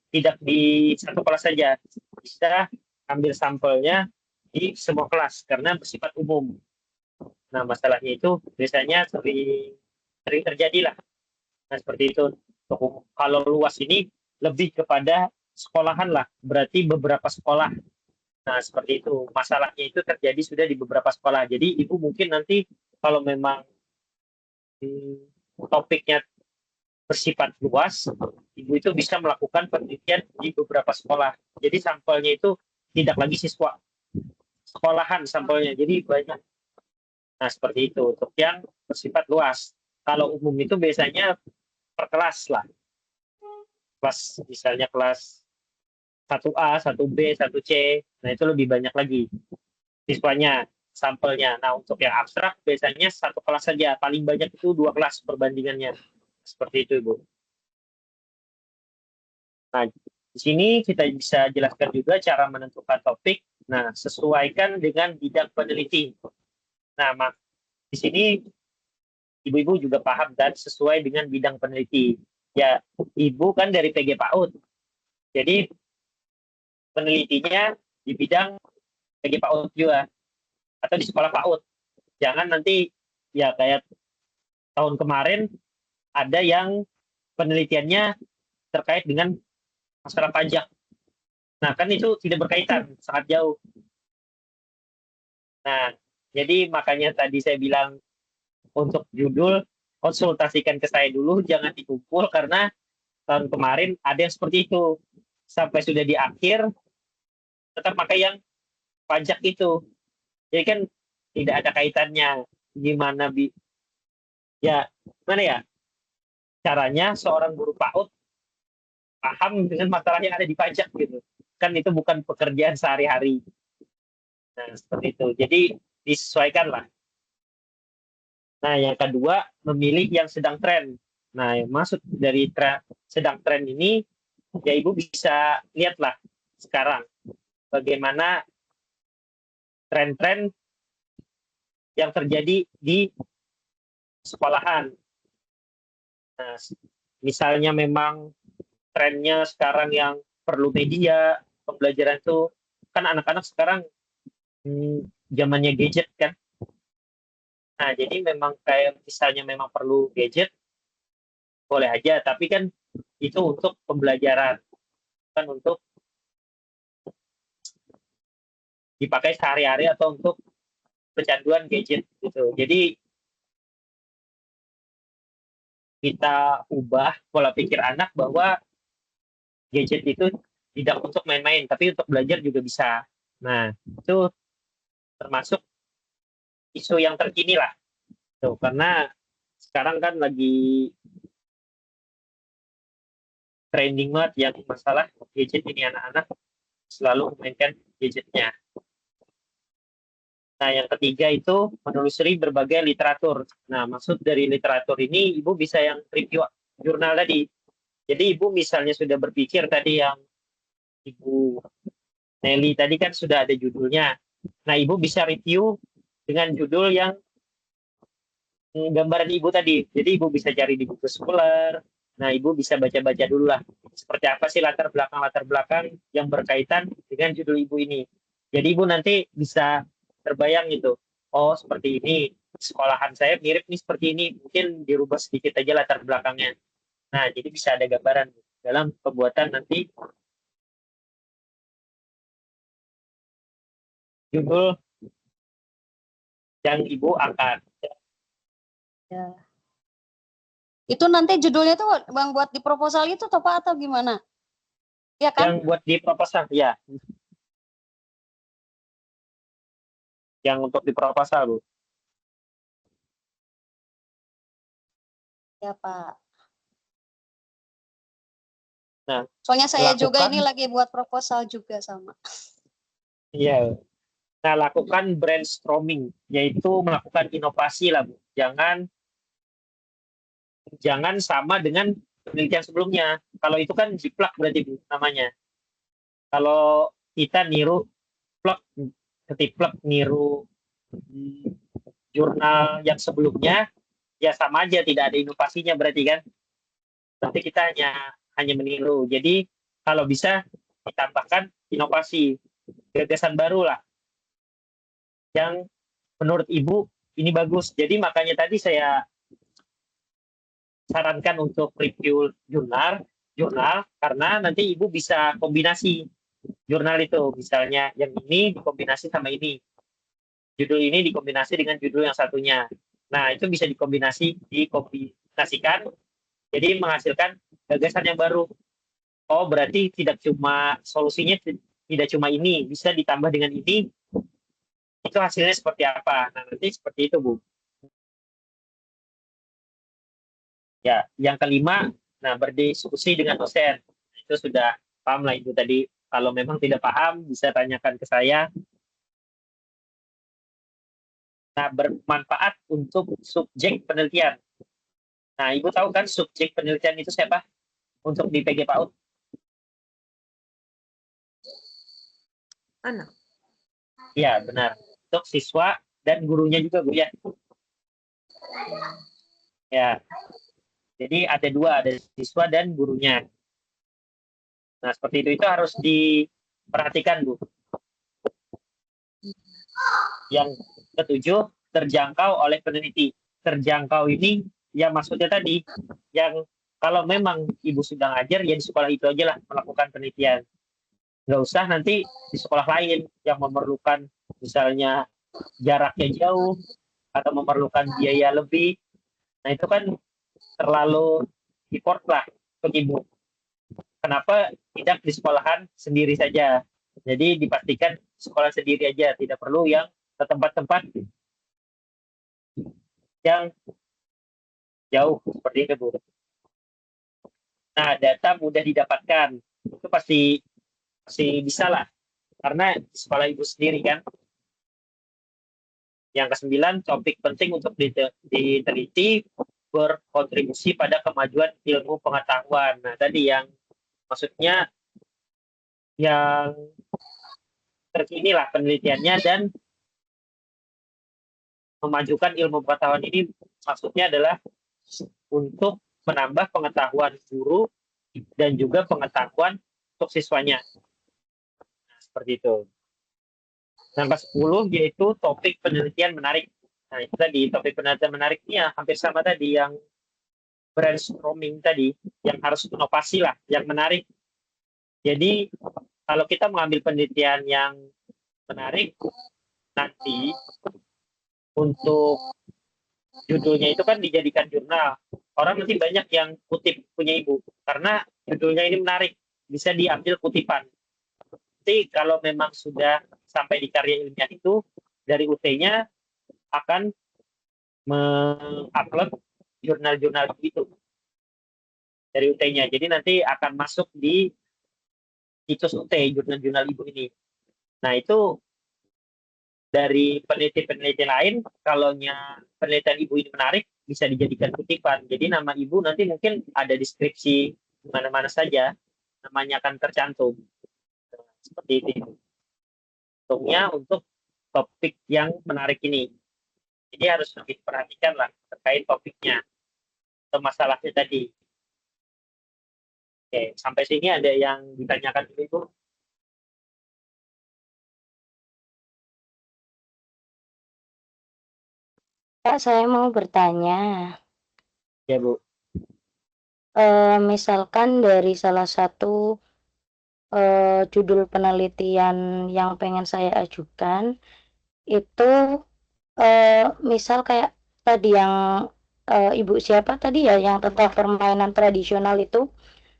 tidak di satu kelas saja, bisa ambil sampelnya di semua kelas karena bersifat umum. Nah, masalahnya itu biasanya sering terjadi lah. Nah, seperti itu. Kalau luas ini lebih kepada sekolahan lah, berarti beberapa sekolah. Nah, seperti itu. Masalahnya itu terjadi sudah di beberapa sekolah. Jadi Ibu mungkin nanti kalau memang topiknya bersifat luas, ibu itu bisa melakukan penelitian di beberapa sekolah. Jadi sampelnya itu tidak lagi siswa sekolahan sampelnya, jadi banyak. Nah, seperti itu untuk yang bersifat luas. Kalau umum itu biasanya per kelas lah. Kelas misalnya kelas 1A, 1B, 1C. Nah, itu lebih banyak lagi siswanya, sampelnya. Nah, untuk yang abstrak biasanya satu kelas saja. Paling banyak itu 2 kelas perbandingannya. Seperti itu, Ibu. Nah, di sini kita bisa jelaskan juga cara menentukan topik. Nah, sesuaikan dengan bidang peneliti. Nah, di sini ibu-ibu juga paham dan sesuai dengan bidang peneliti. Ya, ibu kan dari PG PAUD. Jadi penelitinya di bidang PG PAUD juga atau di sekolah PAUD. Jangan nanti ya kayak tahun kemarin ada yang penelitiannya terkait dengan masalah pajak. Nah, kan itu tidak berkaitan, sangat jauh. Nah, jadi makanya tadi saya bilang untuk judul konsultasikan ke saya dulu, jangan dikumpul karena tahun kemarin ada yang seperti itu. Sampai sudah di akhir tetap pakai yang pajak itu. Jadi kan tidak ada kaitannya. Gimana ya caranya seorang guru PAUD paham dengan masalah yang ada di pajak gitu. Kan itu bukan pekerjaan sehari-hari. Nah, seperti itu. Jadi disesuaikanlah. Nah, yang kedua, memilih yang sedang tren. Nah, yang maksud dari sedang tren ini, ya Ibu bisa lihatlah sekarang bagaimana tren-tren yang terjadi di sekolahan. Nah, misalnya memang trennya sekarang yang perlu media, pembelajaran itu, kan anak-anak sekarang zamannya gadget kan. Nah, jadi memang kayak misalnya memang perlu gadget, boleh aja, tapi kan itu untuk pembelajaran, kan untuk dipakai sehari-hari atau untuk kecanduan gadget gitu. Jadi kita ubah pola pikir anak bahwa gadget itu tidak untuk main-main, tapi untuk belajar juga bisa. Nah, itu termasuk isu yang terkini lah. Tuh, karena sekarang kan lagi trending banget yang masalah gadget ini, anak-anak selalu memainkan gadgetnya. Nah, yang ketiga itu menelusuri berbagai literatur. Nah, maksud dari literatur ini, Ibu bisa yang review jurnal tadi. Jadi Ibu misalnya sudah berpikir tadi yang Ibu Nelly tadi kan sudah ada judulnya. Nah, Ibu bisa review dengan judul yang gambaran Ibu tadi. Jadi Ibu bisa cari di buku Scholar. Nah, Ibu bisa baca-baca dulu lah. Seperti apa sih latar belakang yang berkaitan dengan judul Ibu ini. Jadi Ibu nanti bisa terbayang gitu. Oh, seperti ini. Sekolahan saya mirip nih seperti ini. Mungkin dirubah sedikit aja latar belakangnya. Nah, jadi bisa ada gambaran dalam pembuatan nanti judul yang Ibu angkat. Ya. Itu nanti judulnya tuh Bang buat di proposal itu atau gimana? Ya kan? Yang buat di proposal, ya. Yang untuk di proposal, Bu. Ya, Pak. Nah, soalnya saya juga ini lagi buat proposal juga sama. Iya. Nah, lakukan brainstorming, yaitu melakukan inovasi lah, Bu. Jangan sama dengan penelitian sebelumnya. Kalau itu kan jiplak berarti, Bu, namanya. Kalau kita ketiplak niru jurnal yang sebelumnya, ya sama aja, tidak ada inovasinya berarti kan. Nanti kita hanya meniru. Jadi kalau bisa ditambahkan inovasi, gagasan baru lah yang menurut Ibu ini bagus. Jadi makanya tadi saya sarankan untuk review jurnal karena nanti Ibu bisa kombinasi jurnal itu, misalnya yang ini dikombinasi sama ini, judul ini dikombinasi dengan judul yang satunya. Nah, itu bisa dikombinasikan, jadi menghasilkan gagasan yang baru. Oh, berarti tidak cuma solusinya tidak cuma ini, bisa ditambah dengan ini, itu hasilnya seperti apa. Nah, nanti seperti itu, Bu. Ya, yang kelima, nah berdiskusi dengan dosen. Itu sudah paham lah itu tadi. Kalau memang tidak paham, bisa tanyakan ke saya. Nah, bermanfaat untuk subjek penelitian. Nah, Ibu tahu kan subjek penelitian itu siapa? Untuk di PG PAUD? Anak. Iya, benar. Untuk siswa dan gurunya juga, Bu, ya. Ya. Jadi ada dua, ada siswa dan gurunya. Nah, seperti itu harus diperhatikan, Bu. Yang ketujuh, terjangkau oleh peneliti. Terjangkau ini yang maksudnya tadi, yang kalau memang Ibu sudah ngajar, ya di sekolah itu aja lah melakukan penelitian. Nggak usah nanti di sekolah lain yang memerlukan misalnya jaraknya jauh atau memerlukan biaya lebih. Nah, itu kan terlalu effort lah untuk Ibu. Kenapa tidak di sekolahan sendiri saja? Jadi dipastikan sekolah sendiri aja, tidak perlu yang ke tempat-tempat yang jauh seperti itu, Bu. Nah, data mudah didapatkan, itu pasti bisa lah, karena di sekolah Ibu sendiri kan. Yang ke-9, topik penting untuk diteliti berkontribusi pada kemajuan ilmu pengetahuan. Nah, tadi yang maksudnya yang terkini lah penelitiannya dan memajukan ilmu pengetahuan ini maksudnya adalah untuk menambah pengetahuan guru dan juga pengetahuan untuk siswanya. Nah, seperti itu. Yang ke-10 yaitu topik penelitian menarik. Nah, itu tadi topik penelitian menarik ini ya hampir sama tadi yang brainstorming tadi, yang harus inovasi lah, yang menarik. Jadi kalau kita mengambil penelitian yang menarik, nanti untuk judulnya itu kan dijadikan jurnal. Orang nanti banyak yang kutip punya Ibu, karena judulnya ini menarik, bisa diambil kutipan. Nanti kalau memang sudah sampai di karya ilmiah itu, dari UT-nya akan mengupload jurnal-jurnal itu dari UT-nya. Jadi nanti akan masuk di situs UT, jurnal-jurnal Ibu ini. Nah, itu dari peneliti-peneliti lain, kalau penelitian Ibu ini menarik, bisa dijadikan kutipan. Jadi nama Ibu nanti mungkin ada deskripsi di mana-mana saja, namanya akan tercantum. Seperti itu. Untungnya untuk topik yang menarik ini. Jadi harus lebih perhatikan lah terkait topiknya atau masalahnya tadi. Oke, sampai sini ada yang ditanyakan dulu, Ibu? Pak, saya mau bertanya. Ya, Bu. Misalkan dari salah satu judul penelitian yang pengen saya ajukan, itu misal kayak tadi yang Ibu siapa tadi ya, yang tentang permainan tradisional itu,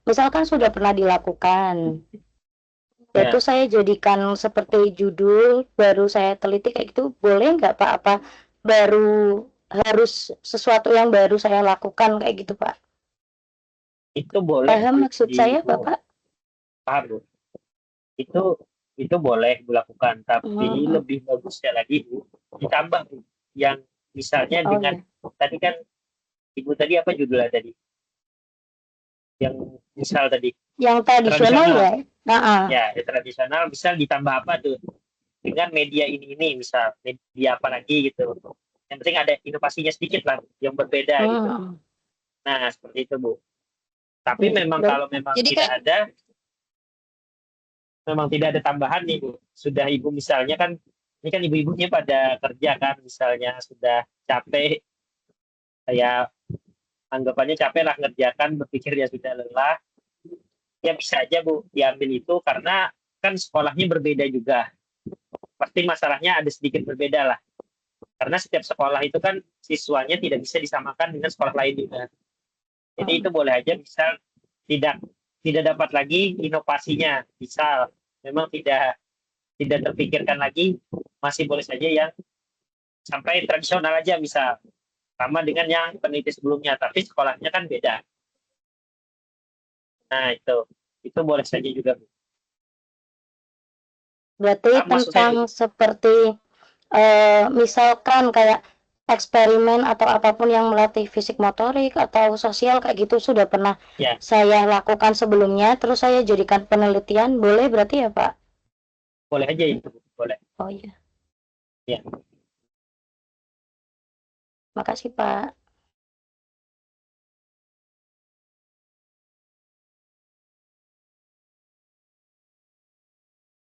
misalkan sudah pernah dilakukan. Ya. Itu saya jadikan seperti judul, baru saya teliti kayak gitu, boleh nggak Pak? Apa baru harus sesuatu yang baru saya lakukan kayak gitu Pak? Itu boleh. Paham maksud saya Bapak? Paham, Bu. Itu boleh dilakukan, tapi lebih bagusnya lagi, Bu, ditambah, Bu, yang misalnya dengan tadi kan Ibu tadi apa judulnya tadi? Yang misal tadi. Yang tradisional ya? Ya, tradisional, misal ditambah apa tuh? Dengan media ini misal media apa lagi gitu. Yang penting ada inovasinya sedikit lah, yang berbeda gitu. Nah, seperti itu, Bu. Tapi memang kalau memang memang tidak ada tambahan nih, Bu. Sudah Ibu misalnya kan, ini kan ibu-ibunya pada kerja kan, misalnya sudah capek, kayak anggapannya capek lah ngerjakan, berpikir ya sudah lelah, ya bisa aja, Bu, diambil itu, karena kan sekolahnya berbeda juga. Pasti masalahnya ada sedikit berbeda lah. Karena setiap sekolah itu kan siswanya tidak bisa disamakan dengan sekolah lain juga. Jadi itu boleh aja misal tidak dapat lagi inovasinya. Misal memang tidak terpikirkan lagi, masih boleh saja yang sampai tradisional aja misal. Sama dengan yang peneliti sebelumnya, tapi sekolahnya kan beda. Nah, itu boleh saja juga. Berarti Maksud saya tentang seperti misalkan kayak eksperimen atau apapun yang melatih fisik motorik atau sosial kayak gitu sudah pernah ya, saya lakukan sebelumnya, terus saya jadikan penelitian, boleh berarti ya Pak? boleh aja itu, boleh. Oh iya, Ya. makasih Pak.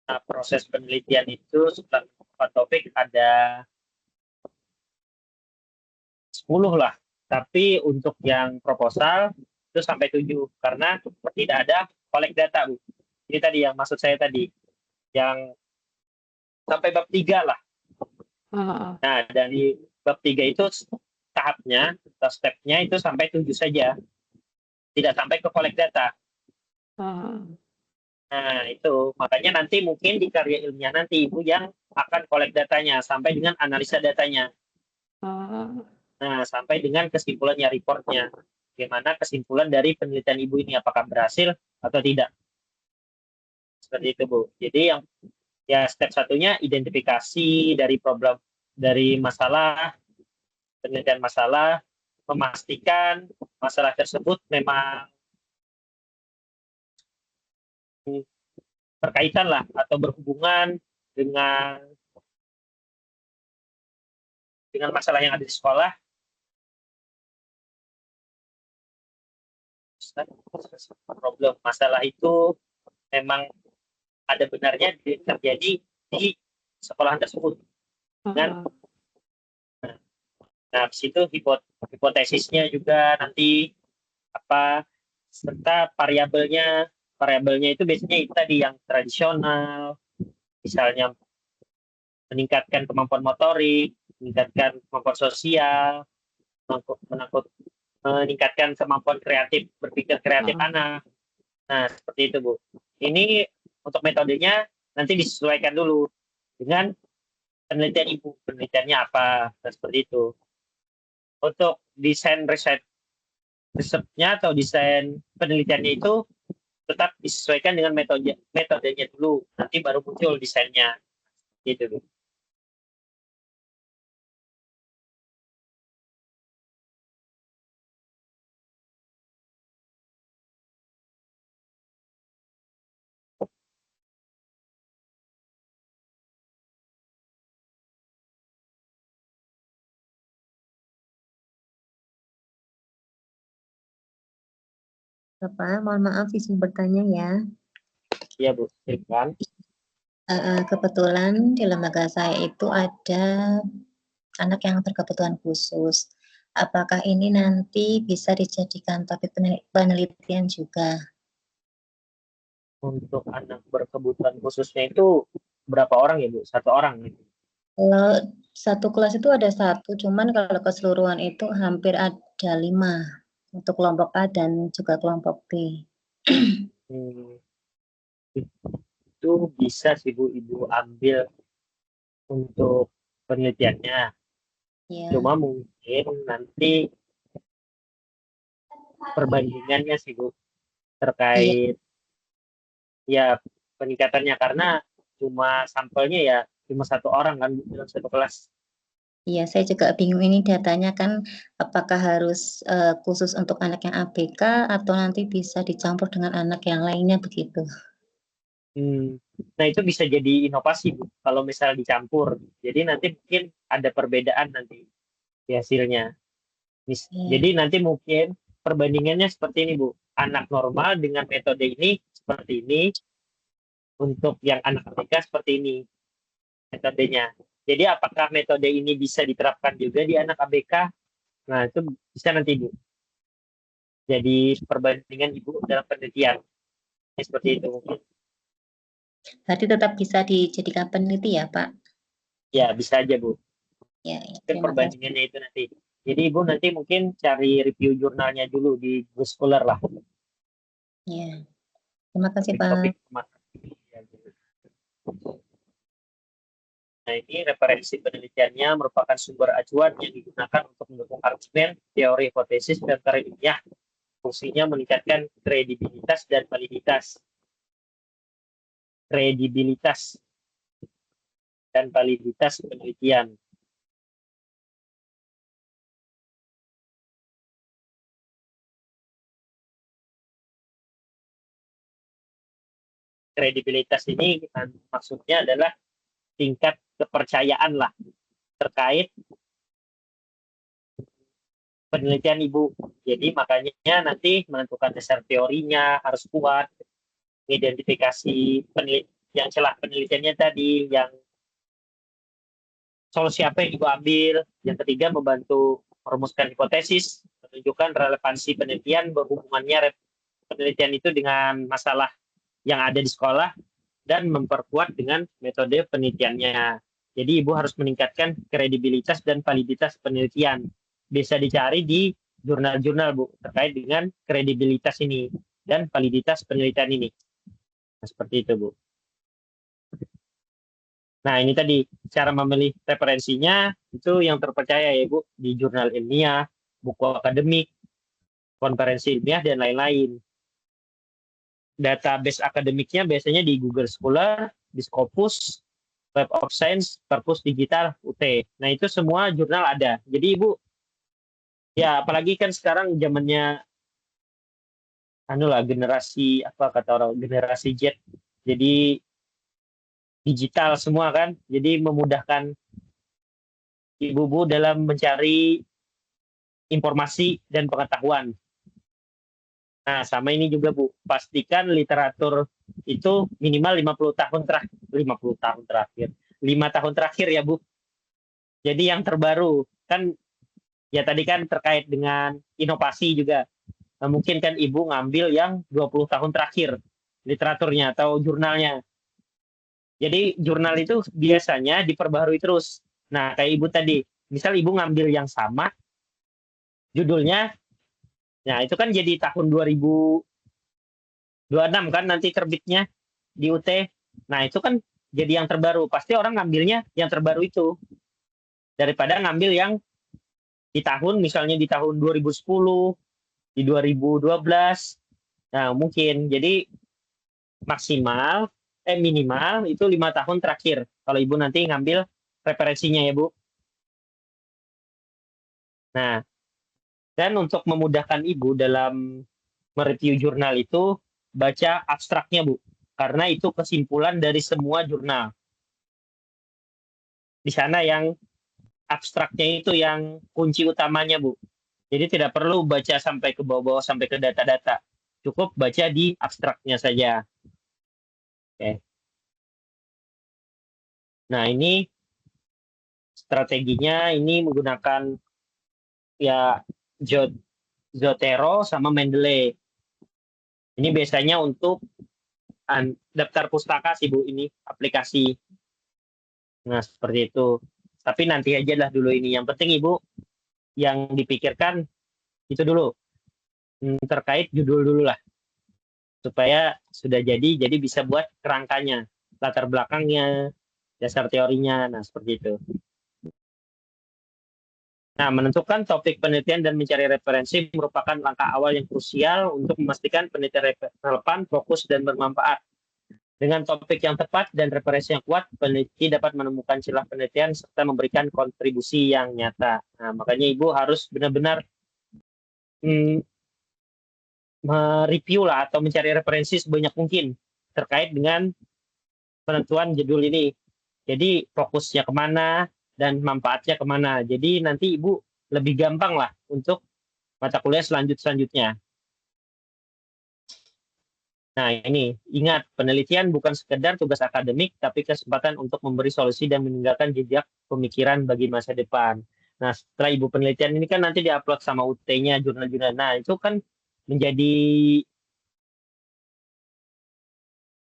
Nah, proses penelitian itu setelah topik ada 10 lah. Tapi untuk yang proposal itu sampai 7 karena tidak ada collect data, Bu. Ini tadi yang maksud saya tadi. Yang sampai bab 3 lah. Nah, dari bab 3 itu tahapnya atau stepnya itu sampai 7 saja. Tidak sampai ke collect data. Nah, itu makanya nanti mungkin di karya ilmiah nanti Ibu yang akan collect datanya sampai dengan analisa datanya. Nah, sampai dengan kesimpulannya, reportnya. Bagaimana kesimpulan dari penelitian Ibu ini, apakah berhasil atau tidak. Seperti itu, Bu. Jadi yang ya step satunya identifikasi dari problem, dari masalah, penelitian masalah, memastikan masalah tersebut memang berkaitan lah atau berhubungan dengan masalah yang ada di sekolah. Problem masalah itu memang ada benarnya terjadi di sekolahan tersebut. Dan nah, habis itu hipotesisnya juga nanti apa, serta variabelnya itu biasanya itu tadi yang tradisional, misalnya meningkatkan kemampuan motorik, meningkatkan kemampuan sosial, meningkatkan kemampuan kreatif, berpikir kreatif anak. Nah, seperti itu, Bu. Ini untuk metodenya nanti disesuaikan dulu dengan penelitian Ibu. Penelitiannya apa, dan seperti itu. Untuk desain risetnya atau desain penelitiannya itu tetap disesuaikan dengan metodenya dulu. Nanti baru muncul desainnya. Gitu, Bu. Bapak, mohon maaf izin bertanya ya. Iya, Bu. Silakan. Kebetulan di lembaga saya itu ada anak yang berkebutuhan khusus. Apakah ini nanti bisa dijadikan topik penelitian juga? Untuk anak berkebutuhan khususnya itu berapa orang ya, Bu? 1 orang gitu. Kalau satu kelas itu ada 1, cuman kalau keseluruhan itu hampir ada 5 untuk kelompok A dan juga kelompok B. Itu bisa sih, Bu, Ibu ambil untuk penelitiannya. Ya. Cuma mungkin nanti perbandingannya sih, Bu, terkait ya peningkatannya, karena cuma sampelnya ya cuma 1 orang kan dalam 1 kelas. Iya, saya juga bingung ini datanya kan apakah harus khusus untuk anak yang ABK atau nanti bisa dicampur dengan anak yang lainnya begitu. Nah, itu bisa jadi inovasi, Bu, kalau misalnya dicampur. Jadi nanti mungkin ada perbedaan nanti di hasilnya. Jadi nanti mungkin perbandingannya seperti ini, Bu. Anak normal dengan metode ini seperti ini. Untuk yang anak ABK seperti ini metodenya. Jadi apakah metode ini bisa diterapkan juga di anak ABK? Nah, itu bisa nanti, Bu. Jadi perbandingan Ibu dalam penelitian. Seperti itu mungkin. Berarti tetap bisa dijadikan peneliti ya, Pak? Ya, bisa aja, Bu. Ya, Mungkin terima kasih. perbandingannya itu nanti. Jadi Ibu nanti mungkin cari review jurnalnya dulu di Google Scholar lah. Ya, terima kasih Topik Pak. Nah, ini referensi penelitiannya merupakan sumber acuan yang digunakan untuk mendukung argumen, teori, hipotesis, dan teori ilmiah. Fungsinya meningkatkan kredibilitas dan validitas. Kredibilitas dan validitas penelitian. Kredibilitas ini maksudnya adalah tingkat kepercayaan lah terkait penelitian Ibu. Jadi makanya nanti menentukan dasar teorinya harus kuat, identifikasi yang celah penelitiannya tadi, yang solusi apa yang Ibu ambil. Yang ketiga, membantu merumuskan hipotesis, menunjukkan relevansi penelitian, berhubungannya penelitian itu dengan masalah yang ada di sekolah, dan memperkuat dengan metode penelitiannya. Jadi Ibu harus meningkatkan kredibilitas dan validitas penelitian. Bisa dicari di jurnal-jurnal Bu terkait dengan kredibilitas ini dan validitas penelitian ini. Nah, seperti itu Bu. Nah, ini tadi cara memilih referensinya itu yang terpercaya ya Bu, di jurnal ilmiah, buku akademik, konferensi ilmiah, dan lain-lain. Database akademiknya biasanya di Google Scholar, di Scopus, Web of Science, Perpus Digital, UT. Nah, itu semua jurnal ada. Jadi Ibu, ya apalagi kan sekarang zamannya generasi apa kata orang, generasi Z. Jadi digital semua kan. Jadi memudahkan Ibu dalam mencari informasi dan pengetahuan. Nah, sama ini juga Bu, pastikan literatur itu minimal 50 tahun terakhir. 5 tahun terakhir ya Bu. Jadi yang terbaru kan ya tadi kan terkait dengan inovasi juga. Nah, mungkin kan Ibu ngambil yang 20 tahun terakhir literaturnya atau jurnalnya. Jadi jurnal itu biasanya diperbaharui terus. Nah, kayak Ibu tadi, misal Ibu ngambil yang sama judulnya, nah itu kan jadi tahun 2026 kan nanti terbitnya di UT. Nah, itu kan jadi yang terbaru. Pasti orang ngambilnya yang terbaru itu. Daripada ngambil yang di tahun, misalnya di tahun 2010, di 2012. Nah, mungkin. Jadi minimal itu 5 tahun terakhir. Kalau Ibu nanti ngambil referensinya ya Bu. Nah, dan untuk memudahkan Ibu dalam mereview jurnal itu, baca abstraknya Bu. Karena itu kesimpulan dari semua jurnal. Di sana yang abstraknya itu yang kunci utamanya Bu. Jadi tidak perlu baca sampai ke bawah-bawah, sampai ke data-data. Cukup baca di abstraknya saja. Oke. Nah, ini strateginya ini menggunakan ya Zotero sama Mendeley. Ini biasanya untuk daftar pustaka sih Bu, ini aplikasi. Nah, seperti itu. Tapi nanti aja lah dulu ini. Yang penting Ibu yang dipikirkan itu dulu. Terkait judul dulu lah. Supaya sudah jadi bisa buat kerangkanya, latar belakangnya, dasar teorinya. Nah, seperti itu. Nah, menentukan topik penelitian dan mencari referensi merupakan langkah awal yang krusial untuk memastikan penelitian relevan, fokus, dan bermanfaat. Dengan topik yang tepat dan referensi yang kuat, peneliti dapat menemukan celah penelitian serta memberikan kontribusi yang nyata. Nah, makanya Ibu harus benar-benar mereview lah atau mencari referensi sebanyak mungkin terkait dengan penentuan judul ini. Jadi fokusnya kemana dan manfaatnya kemana. Jadi nanti Ibu lebih gampang lah untuk mata kuliah selanjutnya. Nah, ini ingat, penelitian bukan sekedar tugas akademik, tapi kesempatan untuk memberi solusi dan meninggalkan jejak pemikiran bagi masa depan. Nah, setelah Ibu penelitian ini kan nanti diupload sama UT-nya, jurnal-jurnal. Nah, itu kan menjadi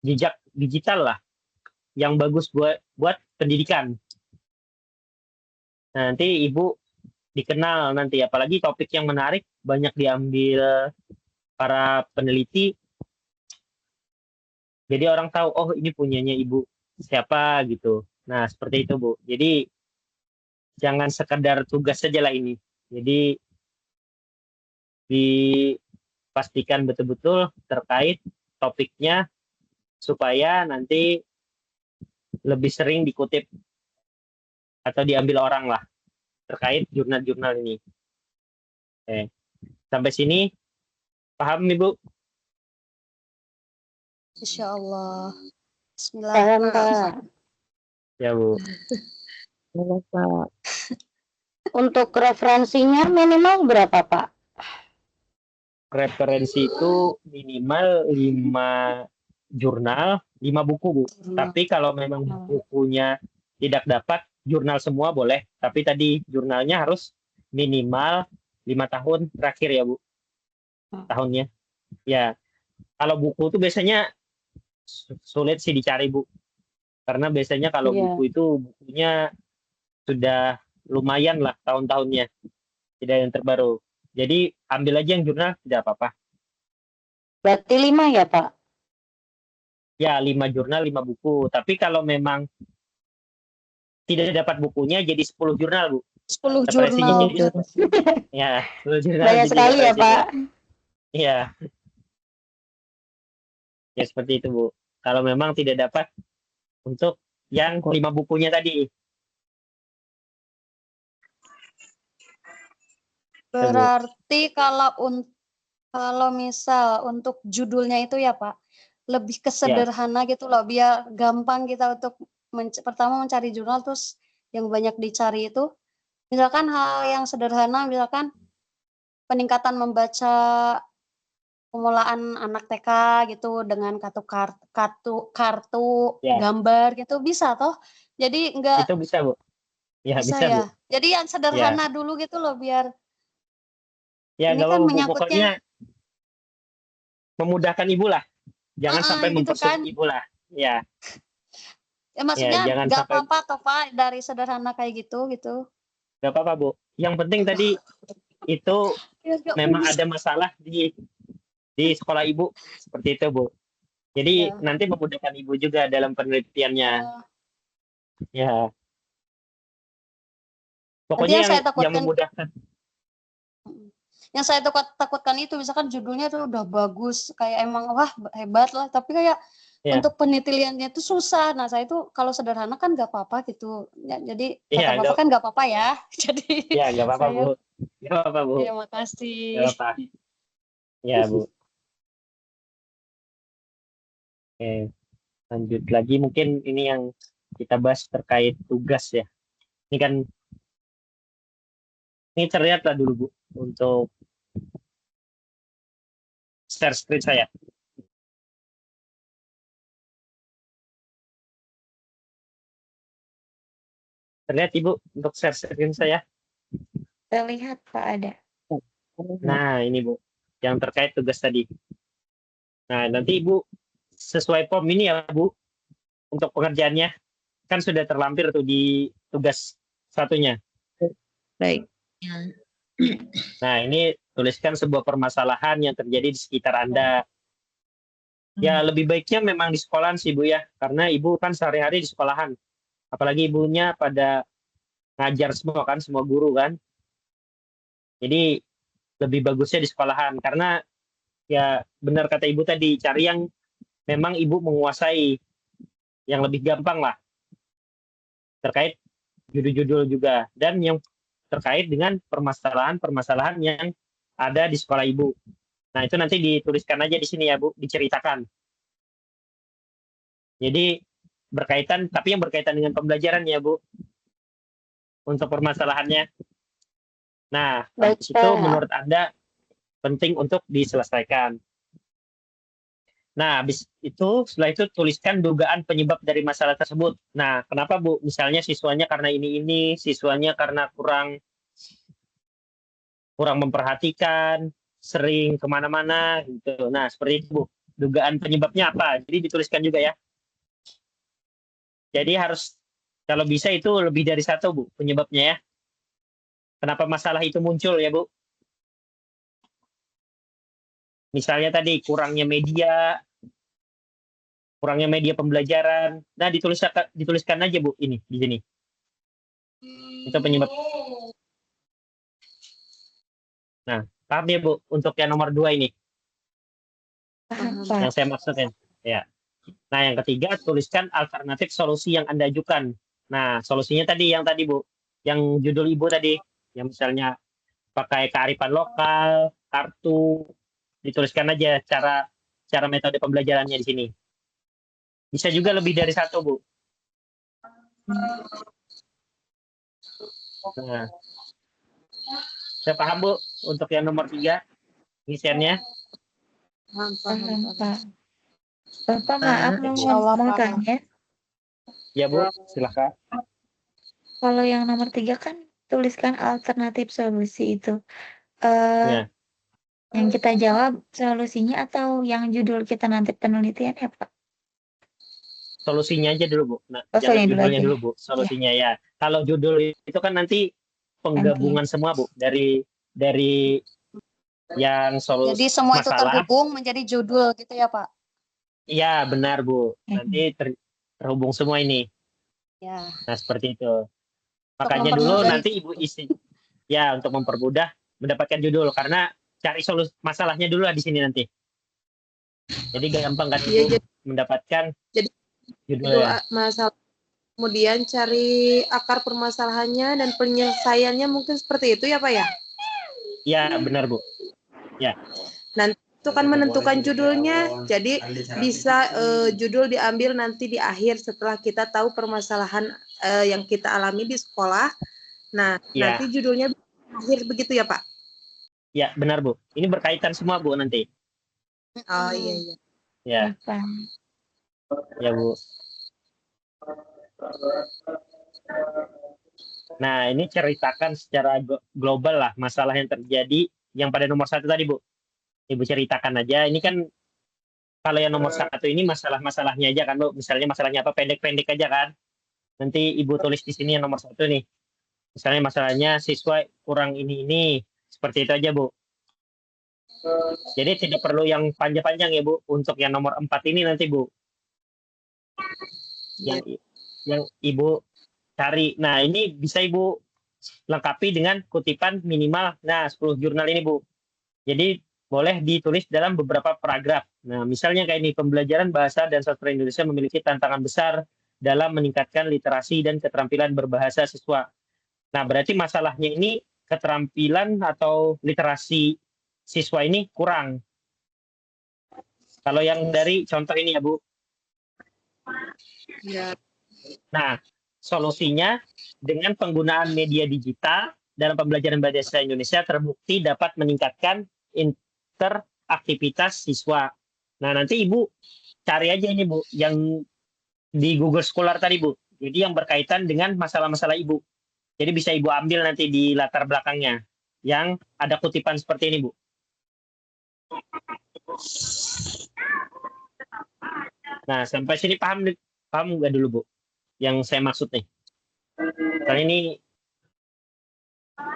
jejak digital lah yang bagus buat pendidikan. Nah, nanti Ibu dikenal nanti, apalagi topik yang menarik banyak diambil para peneliti. Jadi orang tahu, oh ini punyanya Ibu siapa gitu. Nah, seperti itu Bu. Jadi jangan sekedar tugas saja lah ini. Jadi dipastikan betul-betul terkait topiknya supaya nanti lebih sering dikutip atau diambil orang lah terkait jurnal-jurnal ini. Oke. Sampai sini paham Ibu? Insya Allah. Paham, Pak. Bismillahirrahmanirrahim. Ya Bu. Boleh, Pak. Untuk referensinya minimal berapa, Pak? Referensi itu minimal 5 jurnal, 5 buku Bu. Tapi kalau memang bukunya tidak dapat, jurnal semua boleh. Tapi tadi jurnalnya harus minimal 5 tahun terakhir ya Bu. Tahunnya. Ya. Kalau buku itu biasanya sulit sih dicari Bu. Karena biasanya kalau buku itu bukunya sudah lumayan lah tahun-tahunnya. Tidak yang terbaru. Jadi ambil aja yang jurnal tidak apa-apa. Berarti 5 ya, Pak? Ya, 5 jurnal, 5 buku. Tapi kalau memang tidak dapat bukunya jadi 10 jurnal, Bu. 10 Referensinya jurnal. jadi ya, 10 jurnal. Banyak jadi sekali ya, Pak. Iya. Ya seperti itu, Bu. Kalau memang tidak dapat untuk yang 5 bukunya tadi. Berarti kalau misal untuk judulnya itu ya Pak, lebih ke sederhana gitu loh, biar gampang kita untuk pertama mencari jurnal, terus yang banyak dicari itu, misalkan hal yang sederhana, misalkan peningkatan membaca pemulaan anak TK gitu dengan kartu gambar gitu, bisa toh? Jadi enggak. Itu bisa Bu. Ya bisa ya. Bu. Jadi yang sederhana dulu gitu loh, biar ya ini nggak kan apa-apa, menyangkutnya pokoknya memudahkan Ibu lah. Jangan sampai gitu mempersulit kan. Ibu lah. Ya. Ya maksudnya jangan nggak sampai apa-apa toh Pak, dari sederhana kayak gitu. Nggak apa-apa Bu. Yang penting tadi itu memang ada masalah di sekolah Ibu seperti itu Bu. Jadi nanti memudahkan Ibu juga dalam penelitiannya. Ya. Pokoknya yang memudahkan. Yang saya takutkan itu misalkan judulnya tuh udah bagus, kayak emang wah hebat lah, tapi kayak untuk penelitiannya itu susah. Nah, saya itu kalau sederhana kan nggak apa-apa gitu. Ya, jadi kata Bapak kan nggak apa-apa ya. Jadi ya nggak apa-apa Bu. Nggak apa-apa Bu. Ya makasih. Nggak apa. Ya Bu. Oke, lanjut lagi mungkin ini yang kita bahas terkait tugas ya. Ini kan ini terlihat lah dulu Bu untuk share screen saya. Terlihat Ibu untuk share screen saya? Terlihat Pak, ada. Nah ini Bu, yang terkait tugas tadi. Nah nanti Ibu sesuai form ini ya Bu, untuk pengerjaannya kan sudah terlampir tuh di tugas satunya. Baik. Nah ini tuliskan sebuah permasalahan yang terjadi di sekitar Anda. Ya lebih baiknya memang di sekolahan sih Bu ya, karena Ibu kan sehari-hari di sekolahan. Apalagi ibunya pada ngajar semua kan, semua guru kan. Jadi lebih bagusnya di sekolahan, karena ya benar kata Ibu tadi, cari yang memang Ibu menguasai, yang lebih gampang lah. Terkait judul-judul juga, dan yang terkait dengan permasalahan-permasalahan yang ada di sekolah Ibu. Nah, itu nanti dituliskan aja di sini ya, Bu, diceritakan. Jadi berkaitan, tapi yang berkaitan dengan pembelajaran ya, Bu. Untuk permasalahannya. Nah, itu menurut Anda penting untuk diselesaikan. Nah, habis itu, setelah itu tuliskan dugaan penyebab dari masalah tersebut. Nah, kenapa Bu? Misalnya siswanya karena ini, siswanya karena kurang memperhatikan, sering kemana-mana, gitu. Nah, seperti itu Bu. Dugaan penyebabnya apa? Jadi dituliskan juga ya. Jadi harus, kalau bisa itu lebih dari satu Bu, penyebabnya ya. kenapa masalah itu muncul ya, Bu? Misalnya tadi kurangnya media pembelajaran. Nah, dituliskan aja, Bu, ini di sini. Itu penyebab. Nah, paham ya, Bu, untuk yang nomor 2 ini. Yang saya maksudkan. Ya. Nah, yang ketiga, tuliskan alternatif solusi yang Anda ajukan. Nah, solusinya tadi, Bu. Yang judul Ibu tadi. Yang misalnya pakai kearifan lokal, kartu, dituliskan aja cara metode pembelajarannya di sini. Bisa juga lebih dari 1, Bu. Nah, saya paham, Bu, untuk yang nomor 3, isiannya. Paham, Pak. Bapak, maaf mau tanya. Ya, Bu, silakan. Kalau yang nomor 3 kan tuliskan alternatif solusi itu. Ya. Yang kita jawab solusinya atau yang judul kita nanti penelitian ya, Pak? Solusinya aja dulu, Bu. Nah, Oh, jangan judulnya aja. dulu, Bu. Solusinya ya. Kalau judul itu kan nanti penggabungan semua, Bu. Dari yang solusi Jadi semua itu masalah. terhubung menjadi judul gitu ya, Pak? Iya, benar, Bu. Nanti terhubung semua ini. Ya. Nah, seperti itu. Makanya dulu nanti Ibu isi. Ya, untuk mempermudah mendapatkan judul. Karena cari solusi masalahnya dulu di sini nanti. Jadi gampang kan Ibu mendapatkan judulnya. Masalah. Kemudian cari akar permasalahannya dan penyelesaiannya mungkin seperti itu ya, Pak ya? Ya, benar, Bu. Ya. Nanti itu kan menentukan judulnya, jadi bisa judul diambil nanti di akhir setelah kita tahu permasalahan yang kita alami di sekolah. Nah, nanti judulnya akhir begitu ya, Pak? Ya, benar, Bu. Ini berkaitan semua, Bu, nanti. Oh, iya. Ya. Ya, Bu. Nah, ini ceritakan secara global lah masalah yang terjadi yang pada nomor 1 tadi, Bu. Ibu ceritakan aja. Ini kan kalau yang nomor 1 ini masalah-masalahnya aja kan, Bu. Misalnya masalahnya apa, pendek-pendek aja kan. Nanti Ibu tulis di sini yang nomor 1 nih. Misalnya masalahnya siswa kurang ini. Seperti itu aja, Bu. Jadi tidak perlu yang panjang-panjang ya, Bu. Untuk yang nomor 4 ini nanti, Bu. Yang Ibu cari. Nah, ini bisa Ibu lengkapi dengan kutipan minimal 10 jurnal ini, Bu. Jadi boleh ditulis dalam beberapa paragraf. Nah, misalnya kayak ini, pembelajaran bahasa dan sastra Indonesia memiliki tantangan besar dalam meningkatkan literasi dan keterampilan berbahasa siswa. Nah, berarti masalahnya ini keterampilan atau literasi siswa ini kurang. Kalau yang dari contoh ini ya, Bu. Ya. Nah, solusinya dengan penggunaan media digital dalam pembelajaran bahasa Indonesia terbukti dapat meningkatkan interaktivitas siswa. Nah, nanti Ibu cari aja ini, Bu, yang di Google Scholar tadi, Bu. Jadi yang berkaitan dengan masalah-masalah Ibu. Jadi bisa Ibu ambil nanti di latar belakangnya yang ada kutipan seperti ini, Bu. Nah, sampai sini paham nggak dulu, Bu? Yang saya maksud nih. Karena ini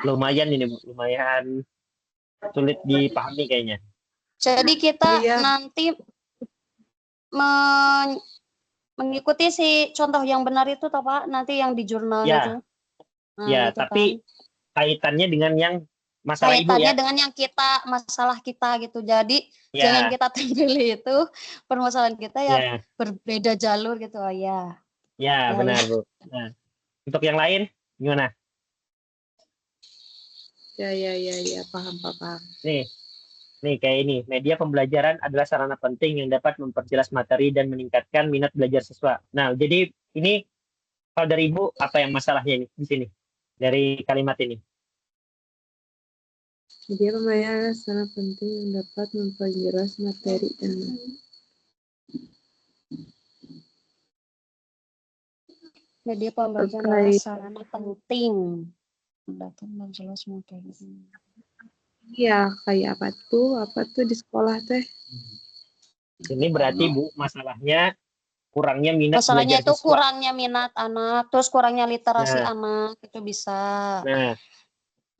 lumayan ini, Bu. Lumayan sulit dipahami kayaknya. Jadi kita nanti mengikuti si contoh yang benar itu toh, Pak, nanti yang di jurnal itu. Nah, ya, tapi kaitannya dengan yang masalah Ibu ya. Kaitannya dengan yang kita, masalah kita gitu. Jadi jangan kita tempel itu permasalahan kita yang berbeda jalur gitu. Oh ya. Ya, benar, Bu. Nah, untuk yang lain gimana? Ya, paham. Nih kayak ini, media pembelajaran adalah sarana penting yang dapat memperjelas materi dan meningkatkan minat belajar siswa. Nah, jadi ini kalau dari Ibu apa yang masalahnya ini di sini dari kalimat ini? Media pembelajaran sangat penting yang dapat memperjelas materi dan media pembelajaran sarana penting dapat memperjelas materi. Iya, kayak apa tuh di sekolah teh? Ini berarti Bu masalahnya kurangnya minat. Masalahnya itu kurangnya minat anak, terus kurangnya literasi anak, itu bisa. Nah,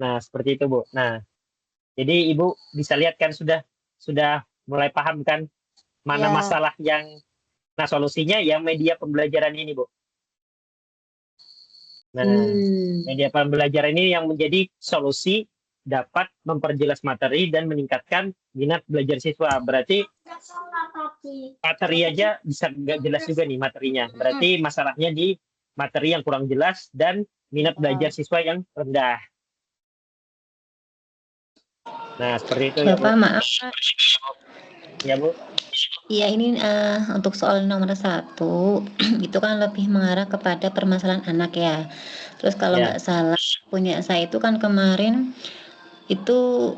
Nah, seperti itu, Bu. Nah, jadi Ibu bisa lihat kan sudah mulai paham kan mana Ya. masalah yang, nah solusinya ya media pembelajaran ini, Bu. Nah, media pembelajaran ini yang menjadi solusi dapat memperjelas materi dan meningkatkan minat belajar siswa. Berarti materi aja bisa nggak jelas juga nih materinya. Berarti masalahnya di materi yang kurang jelas dan minat belajar siswa yang rendah. Nah, seperti itu ya, Bu. Bapak, maaf. Ya, Bu. Iya, ini untuk soal nomor 1 itu kan lebih mengarah kepada permasalahan anak ya. Terus kalau Ya. nggak salah punya saya itu kan kemarin itu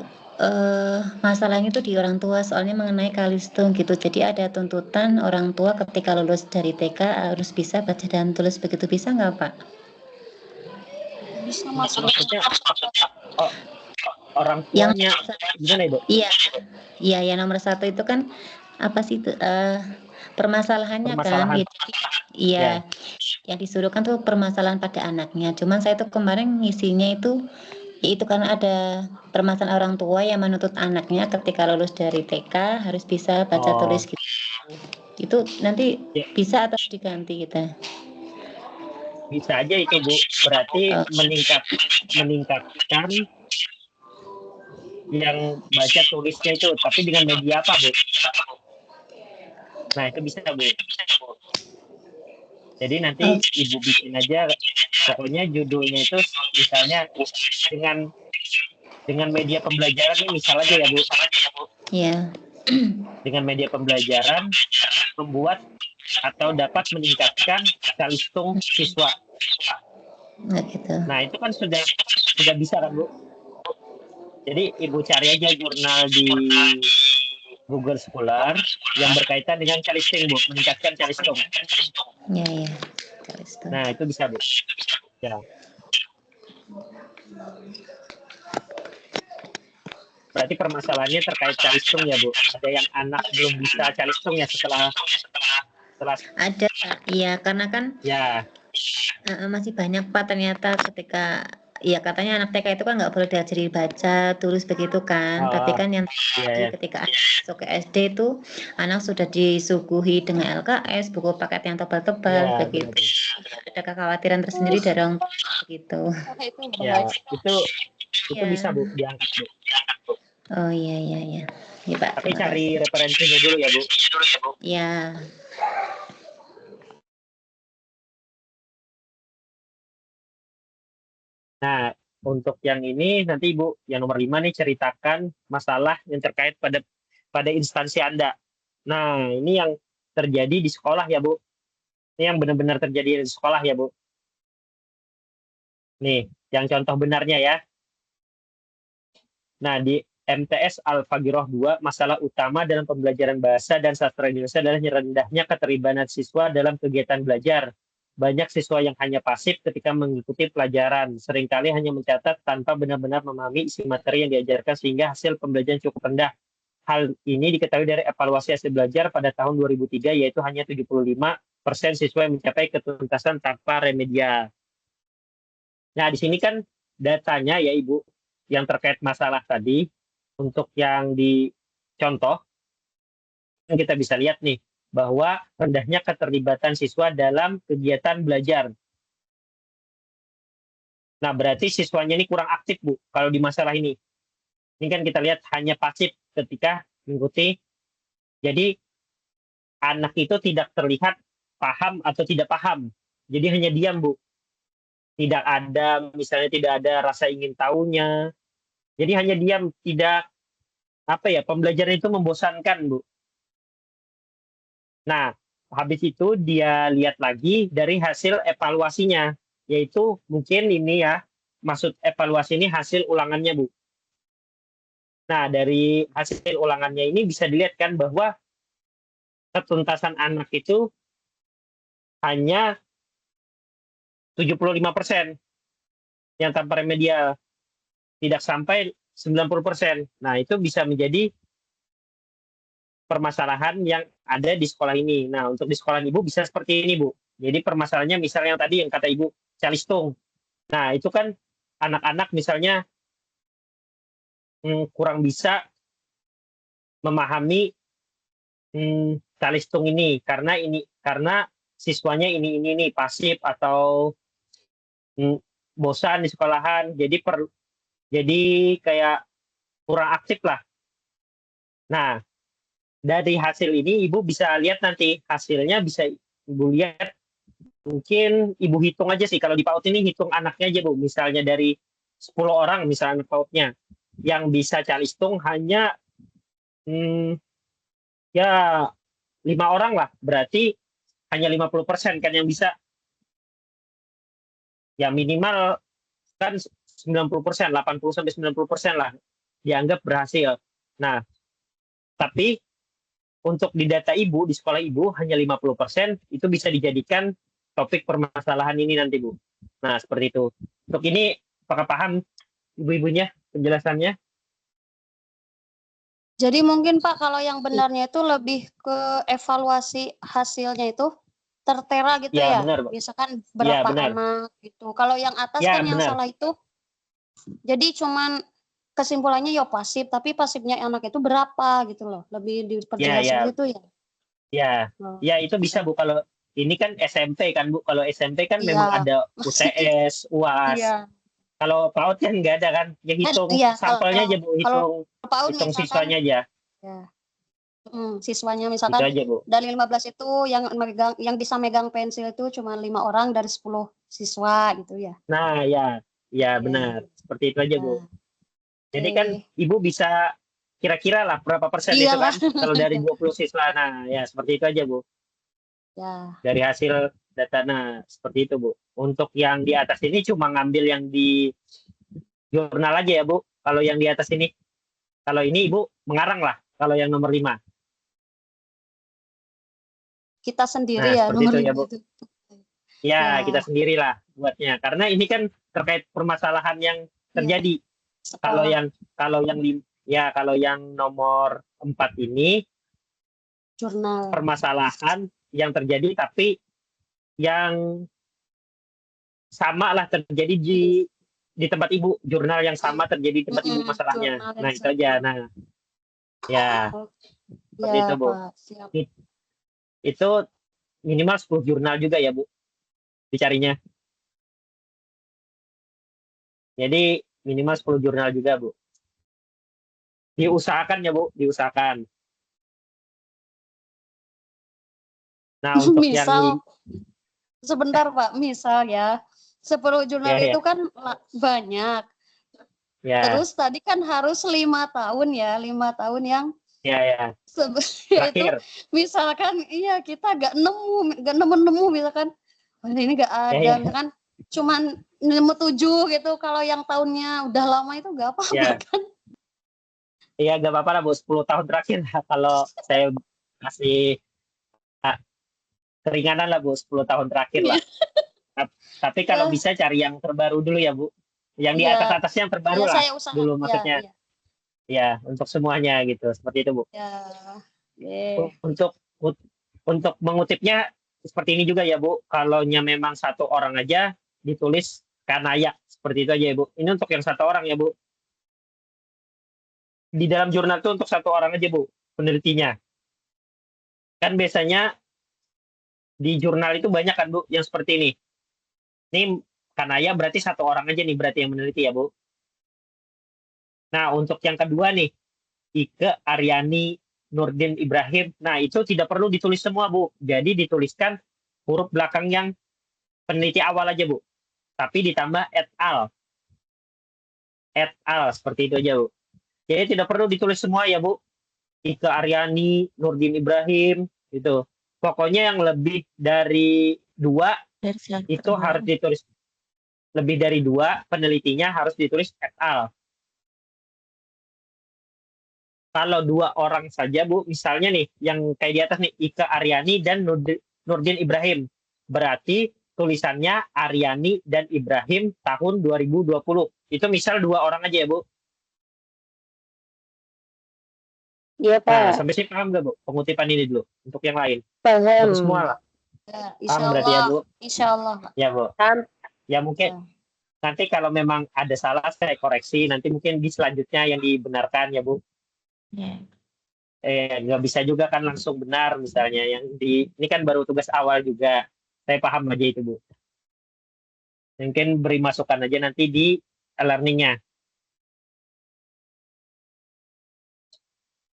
masalahnya itu di orang tua soalnya mengenai kalistung gitu. Jadi ada tuntutan orang tua ketika lulus dari TK harus bisa baca dan tulis, begitu bisa nggak Pak? Bisa maksudnya. Oh, orang tuanya gimana, Ibu? Iya, yang nomor 1 itu kan apa sih itu permasalahannya Permasalahan. kan? Iya, yang disuruh kan tuh permasalahan pada anaknya. Cuman saya tuh kemarin ngisinya itu yaitu karena ada permasalahan orang tua yang menuntut anaknya ketika lulus dari TK harus bisa baca tulis gitu. Itu nanti bisa atau diganti kita? Bisa aja itu, Bu. Berarti meningkatkan yang baca tulisnya itu, tapi dengan media apa, Bu? Nah, itu bisa, Bu. Jadi nanti Ibu bikin aja, pokoknya judulnya itu misalnya dengan media pembelajaran ini misal aja ya, Bu. Iya. Dengan media pembelajaran membuat atau dapat meningkatkan kalistung siswa. Gitu. Nah, itu kan sudah bisa kan, Bu? Jadi Ibu cari aja jurnal di Google Scholar yang berkaitan dengan kalistung, Bu, meningkatkan kalistung. Iya. Kalistung. Nah, itu bisa, Bu. Ya. Berarti permasalahannya terkait kalistung ya, Bu. Ada yang anak belum bisa kalistung ya setelah ada, iya, karena kan ya masih banyak Pak ternyata ketika ya katanya anak TK itu kan nggak boleh diajari baca tulis begitu kan, tapi kan yang ketika masuk ke SD itu anak sudah disuguhi dengan LKS, buku paket yang tebal-tebal begitu. Ada kekhawatiran tersendiri dari orang tua begitu. Ya, itu bisa, Bu, diangkat, Bu. Oh iya. Ya, Pak. Tapi cari referensinya dulu ya, Bu. Ya. Nah, untuk yang ini nanti Ibu yang nomor 5 nih ceritakan masalah yang terkait pada instansi Anda. Nah, ini yang terjadi di sekolah ya, Bu. Ini yang benar-benar terjadi di sekolah ya, Bu. Nih, yang contoh benarnya ya. Nah, di MTS Al-Fagiroh 2, masalah utama dalam pembelajaran bahasa dan sastra Indonesia adalah rendahnya keterlibatan siswa dalam kegiatan belajar. Banyak siswa yang hanya pasif ketika mengikuti pelajaran, seringkali hanya mencatat tanpa benar-benar memahami isi materi yang diajarkan sehingga hasil pembelajaran cukup rendah. Hal ini diketahui dari evaluasi hasil belajar pada tahun 2003, yaitu hanya 75% siswa yang mencapai ketuntasan tanpa remedial. Nah, di sini kan datanya ya, Ibu, yang terkait masalah tadi, untuk yang dicontoh, kita bisa lihat nih, bahwa rendahnya keterlibatan siswa dalam kegiatan belajar. Nah, berarti siswanya ini kurang aktif, Bu, kalau di masalah ini. Ini kan kita lihat hanya pasif ketika mengikuti. Jadi, anak itu tidak terlihat paham atau tidak paham. Jadi hanya diam, Bu. Tidak ada, misalnya tidak ada rasa ingin tahunya. Jadi hanya diam, tidak, pembelajaran itu membosankan, Bu. Nah, habis itu dia lihat lagi dari hasil evaluasinya, yaitu mungkin ini ya, maksud evaluasi ini hasil ulangannya, Bu. Nah, dari hasil ulangannya ini bisa dilihat kan bahwa ketuntasan anak itu hanya 75% yang tanpa remedial, tidak sampai 90%. Nah, itu bisa menjadi permasalahan yang ada di sekolah ini. Nah, untuk di sekolah Ibu bisa seperti ini, Bu. Jadi permasalahannya misalnya yang tadi yang kata Ibu, calistung. Nah, itu kan anak-anak misalnya kurang bisa memahami calistung ini karena siswanya ini nih pasif atau bosan di sekolahan, jadi kayak kurang aktif lah. Nah, dari hasil ini Ibu bisa lihat nanti hasilnya, bisa Ibu lihat, mungkin Ibu hitung aja sih, kalau di PAUD ini hitung anaknya aja Bu, misalnya dari 10 orang misalnya PAUD-nya, yang bisa calistung hanya ya 5 orang lah, berarti hanya 50% kan yang bisa. Ya minimal kan 90%, 80-90% lah dianggap berhasil. Nah, tapi untuk di data Ibu, di sekolah Ibu hanya 50% itu bisa dijadikan topik permasalahan ini nanti Bu. Nah, seperti itu. Untuk ini apakah paham Ibu-ibunya penjelasannya? Jadi mungkin Pak kalau yang benarnya itu lebih ke evaluasi hasilnya itu tertera gitu Ya, ya. benar, Pak. Misalkan Ya, berapa benar. anak gitu. Kalau yang atas Ya, kan yang benar. salah itu jadi cuman kesimpulannya ya pasif, tapi pasifnya anak itu berapa gitu loh. Lebih diperjelas Ya. gitu ya. Ya, Oh, ya itu bisa Bu. Kalau ini kan SMP kan Bu. Kalau SMP kan memang iya. ada UTS, UAS. Iya. Kalau PAUD kan nggak ada kan. Ya hitung Iya, sampelnya aja Bu. kalau PAUD Hitung misalkan siswanya aja. ya. Siswanya Itu misalkan aja Bu. dari 15 itu yang bisa megang pensil itu cuma 5 orang dari 10 siswa gitu ya. Nah, ya benar. Seperti itu aja Bu. Jadi kan Ibu bisa kira-kira lah berapa persen itu Iyalah. kan. Kalau dari 20 siswa. Nah, ya seperti itu aja Bu. Ya. Dari hasil data. Nah, seperti itu Bu. Untuk yang di atas ini cuma ngambil yang di jurnal aja ya Bu. Kalau yang di atas ini. Kalau ini Ibu mengarang lah. Kalau yang nomor 5. Kita sendiri Nah, ya seperti nomor itu ya 5 Bu. itu. Ya, kita sendirilah buatnya. Karena ini kan terkait permasalahan yang terjadi. Kalau yang nomor 4 ini jurnal permasalahan yang terjadi, tapi yang sama lah terjadi di tempat Ibu, jurnal yang sama terjadi di tempat Ibu masalahnya. Nah, itu aja. Nah, ya. Seperti itu Bu. Pak, siap. Itu minimal 10 jurnal juga ya Bu dicarinya. Jadi minimal 10 jurnal juga Bu. Diusahakan ya Bu, diusahakan. Nah, untuk misal, yang sebentar Pak, misal ya 10 jurnal Ya. itu kan banyak. Ya. Terus tadi kan harus 5 tahun ya, 5 tahun yang Ya. itu misalkan iya kita gak nemu misalkan ini gak ada, misalkan cuman nemu 7 gitu. Kalau yang tahunnya udah lama itu gak apa-apa kan? Iya, gak apa-apa lah Bu, 10 tahun terakhir kalau saya kasih keringanan lah Bu, 10 tahun terakhir lah. Tapi kalau bisa cari yang terbaru dulu ya Bu. Yang di atas-atasnya yang terbaru lah dulu maksudnya. Ya, untuk semuanya gitu. Seperti itu Bu. Untuk mengutipnya seperti ini juga ya Bu. Kalaunya memang 1 orang aja ditulis kanaya. Seperti itu aja ya Bu. Ini untuk yang 1 orang ya Bu. Di dalam jurnal itu untuk 1 orang aja Bu penelitinya. Kan biasanya di jurnal itu banyak kan Bu yang seperti ini. Ini kanaya berarti 1 orang aja nih berarti yang meneliti ya Bu. Nah, untuk yang kedua nih, Ike Aryani Nurdin Ibrahim. Nah, itu tidak perlu ditulis semua Bu. Jadi dituliskan huruf belakang yang peneliti awal aja Bu. Tapi ditambah et al. Et al seperti itu aja Bu. Jadi tidak perlu ditulis semua ya Bu. Ike Aryani Nurdin Ibrahim gitu. Pokoknya yang lebih dari 2 itu harus ditulis. Lebih dari 2 penelitinya harus ditulis et al. Kalau 2 orang saja Bu, misalnya nih yang kayak di atas nih Ike Aryani dan Nurdin Ibrahim. Berarti tulisannya Aryani dan Ibrahim tahun 2020. Itu misal 2 orang aja ya Bu. Iya Pak. Nah, sampai sini paham nggak Bu? Pengutipan ini dulu. Untuk yang lain. Paham. Untuk semua lah. Ya, paham berarti ya Bu? Insya Allah. Ya Bu. Ya mungkin. Nanti kalau memang ada salah saya koreksi, nanti mungkin di selanjutnya yang dibenarkan ya Bu. Ya. Nggak bisa juga kan langsung benar misalnya ini kan baru tugas awal juga. Saya paham aja itu Bu. Mungkin beri masukan aja nanti di learning-nya.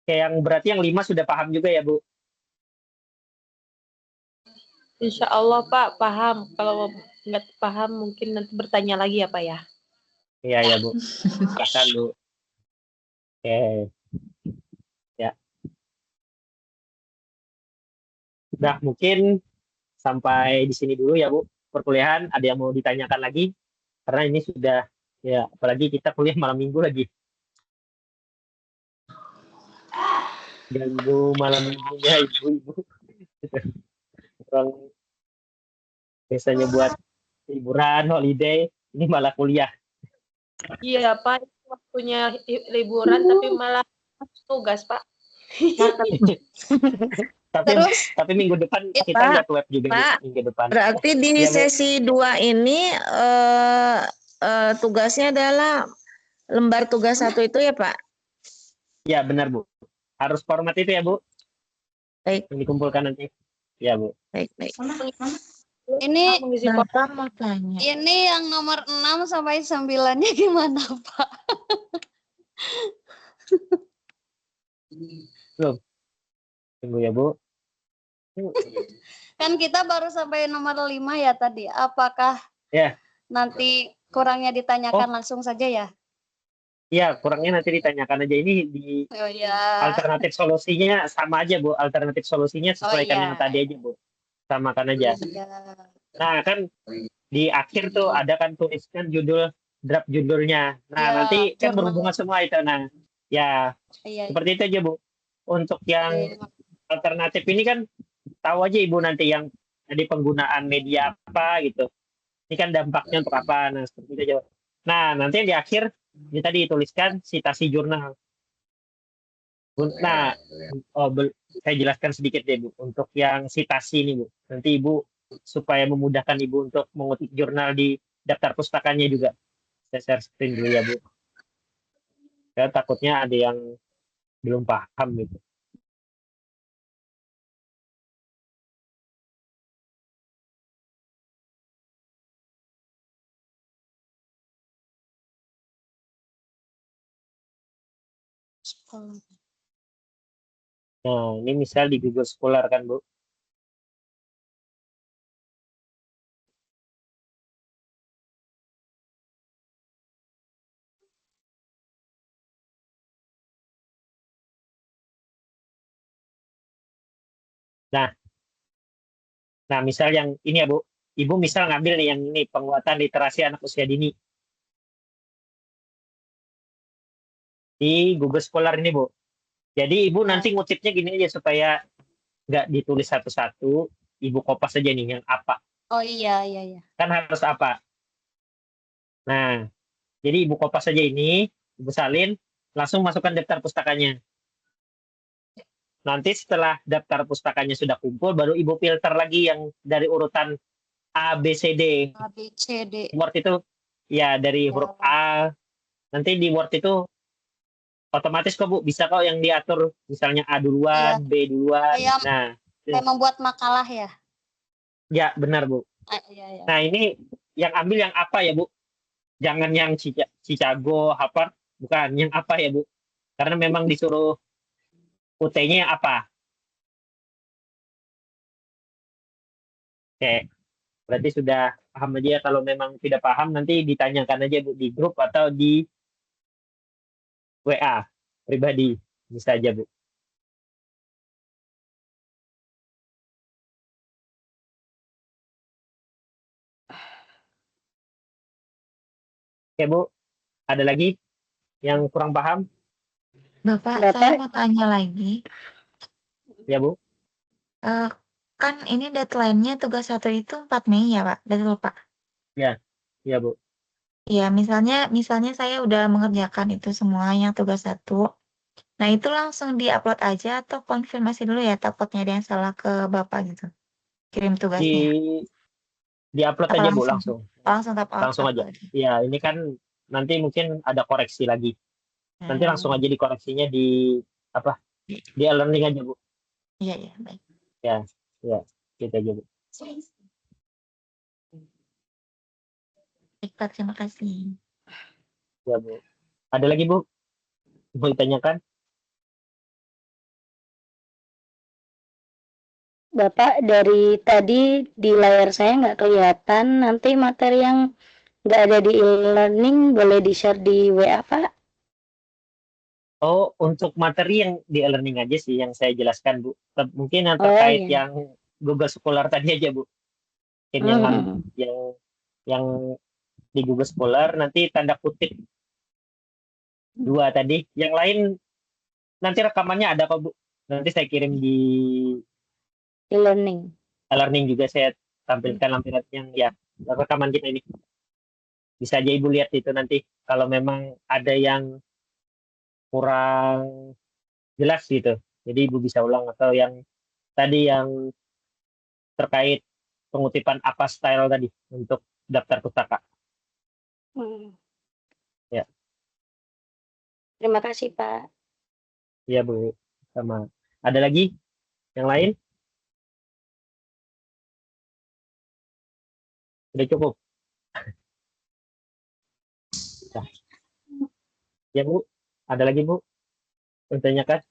Kayak yang berarti yang 5 sudah paham juga ya Bu? Insya Allah Pak, paham. Kalau nggak paham mungkin nanti bertanya lagi ya Pak ya. Iya ya Bu. Silakan Bu. Oke. Ya. Udah mungkin sampai di sini dulu ya Bu. Perkuliahan ada yang mau ditanyakan lagi? Karena ini sudah ya apalagi kita kuliah malam minggu lagi. Ganggu malam minggunya ibu-ibu. Orang biasanya buat liburan, holiday, ini malah kuliah. Iya Pak, waktunya liburan tapi malah tugas Pak. tapi minggu depan kita lihat web juga Pak, minggu depan. Berarti di Ya, Bu. sesi 2 ini tugasnya adalah lembar tugas 1 itu ya Pak? Ya benar Bu. Harus format itu ya Bu. Baik. Yang dikumpulkan nanti. Ya Bu. Baik. Ini Bapak mau tanya. ini yang nomor 6 sampai 9-nya gimana, Pak? Belum. Tunggu ya Bu. Kan kita baru sampai nomor 5 ya tadi. Apakah Ya. nanti kurangnya ditanyakan langsung saja ya? Iya, kurangnya nanti ditanyakan aja ini di Oh ya. alternatif solusinya sama aja Bu. Alternatif solusinya sesuaikan yang tadi aja Bu. Samakan aja. Nah kan di akhir tuh ada kan tuliskan draft judulnya. Nah nanti kan berhubungan semua itu. Nah ya seperti itu aja Bu. Untuk yang alternatif ini kan tahu aja Ibu nanti yang tadi penggunaan media apa gitu. Ini kan dampaknya untuk apa. Nah seperti itu aja. Nah nanti yang di akhir ini tadi tuliskan citasi jurnal. Nah, saya jelaskan sedikit deh Bu untuk yang citasi ini Bu. Nanti Ibu supaya memudahkan Ibu untuk mengutip jurnal di daftar pustakanya juga. Saya share screen dulu ya Bu. Ya takutnya ada yang belum paham gitu. Nah, ini misal di Google Scholar kan, Bu. Nah, misal yang ini ya, Bu. Ibu misal ngambil nih yang ini, penguatan literasi anak usia dini. Di Google Scholar ini, Bu. Jadi Ibu nanti ngutipnya gini aja supaya nggak ditulis satu-satu, Ibu kopas aja nih yang apa. Oh iya. Kan harus apa. Nah, jadi Ibu kopas aja ini, Ibu salin, langsung masukkan daftar pustakanya. Nanti setelah daftar pustakanya sudah kumpul, baru Ibu filter lagi yang dari urutan A, B, C, D. A, B, C, D. Word itu, ya dari huruf A. Nanti di Word itu otomatis kok Bu, bisa kok yang diatur misalnya A duluan, B duluan. Nah, kayak membuat makalah ya? Ya, benar Bu. Iya. Nah, ini yang ambil yang apa ya Bu? Jangan yang Chicago, Harvard, bukan. Yang apa ya Bu? Karena memang disuruh UT-nya yang apa? Oke, berarti sudah paham aja ya. Kalau memang tidak paham nanti ditanyakan aja Bu di grup atau di WA pribadi. Bisa aja Bu. Oke Bu, ada lagi yang kurang paham? Bapak, saya mau tanya lagi. Ya Bu. Kan ini deadline-nya tugas 1 itu 4 Mei ya Pak, betul Pak? Ya Bu. Iya, misalnya saya udah mengerjakan itu semua yang tugas 1. Nah, itu langsung di-upload aja atau konfirmasi dulu ya, takutnya ada yang salah ke Bapak gitu. Kirim tugasnya. Di-upload aja Bu langsung. Langsung tap Langsung aja. Ya, ini kan nanti mungkin ada koreksi lagi. Nanti langsung aja dikoreksinya di apa? Di e-learning aja, Bu. Iya, iya, baik. Ya, gitu aja, Bu. Baik, Pak, terima kasih. Ya, Bu. Ada lagi, Bu? Mau ditanyakan? Bapak, dari tadi di layar saya nggak kelihatan, nanti materi yang nggak ada di e-learning boleh di-share di WA, Pak? Oh, untuk materi yang di e-learning aja sih yang saya jelaskan, Bu. Mungkin yang Oh, terkait iya. yang Google Scholar tadi aja, Bu. Mungkin yang di Google Scholar nanti tanda kutip 2 tadi. Yang lain nanti rekamannya ada kok, Bu. Nanti saya kirim di E-learning. e-learning juga saya tampilkan lampiran yang ya rekaman kita ini. Bisa aja Ibu lihat itu nanti kalau memang ada yang kurang jelas gitu. Jadi Ibu bisa ulang atau yang tadi yang terkait pengutipan apa style tadi untuk daftar pustaka. Ya. Terima kasih, Pak. Iya, Bu. Sama. Ada lagi yang lain? Sudah cukup. Nah. Ya, Bu. Ada lagi, Bu? Tanyakan.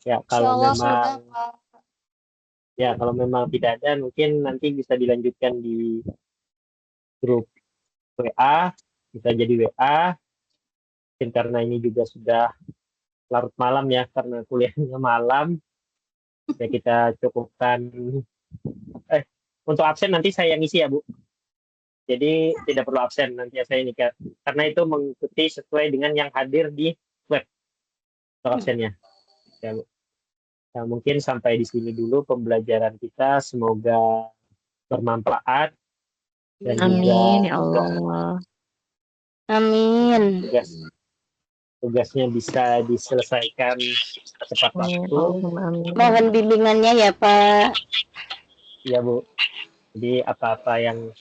Ya, kalau memang kalau memang tidak ada, mungkin nanti bisa dilanjutkan di grup WA, bisa jadi WA. Mungkin karena ini juga sudah larut malam ya, karena kuliahnya malam. Ya kita cukupkan. Untuk absen nanti saya ngisi ya, Bu. Jadi tidak perlu absen nanti saya ini karena itu mengikuti sesuai dengan yang hadir di web untuk absennya. Ya, Bu. Nah, mungkin sampai di sini dulu pembelajaran kita, semoga bermanfaat dan Amin, juga ya Allah. Amin. tugasnya bisa diselesaikan tepat waktu. Mohon bimbingannya ya, Pak. Ya, Bu. Jadi apa-apa yang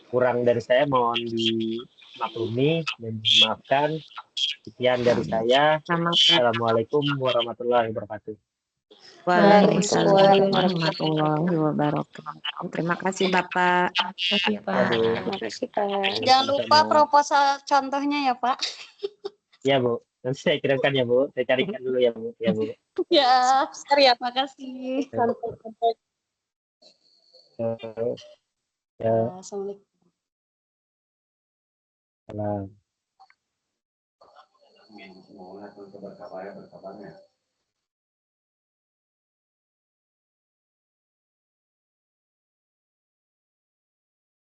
kurang dari saya mohon dimaklumi dan dimaafkan. Sekian dari saya. Assalamualaikum warahmatullahi wabarakatuh. Waalaikumsalam warahmatullahi wabarakatuh. Terima kasih, Bapak. Terima kasih, Pak. Jangan lupa proposal contohnya ya, Pak. Ya, Bu. Nanti saya kirimkan ya, Bu. Saya carikan dulu ya, Bu. Ya, Bu. Ya, terima kasih. Assalamualaikum. Salam.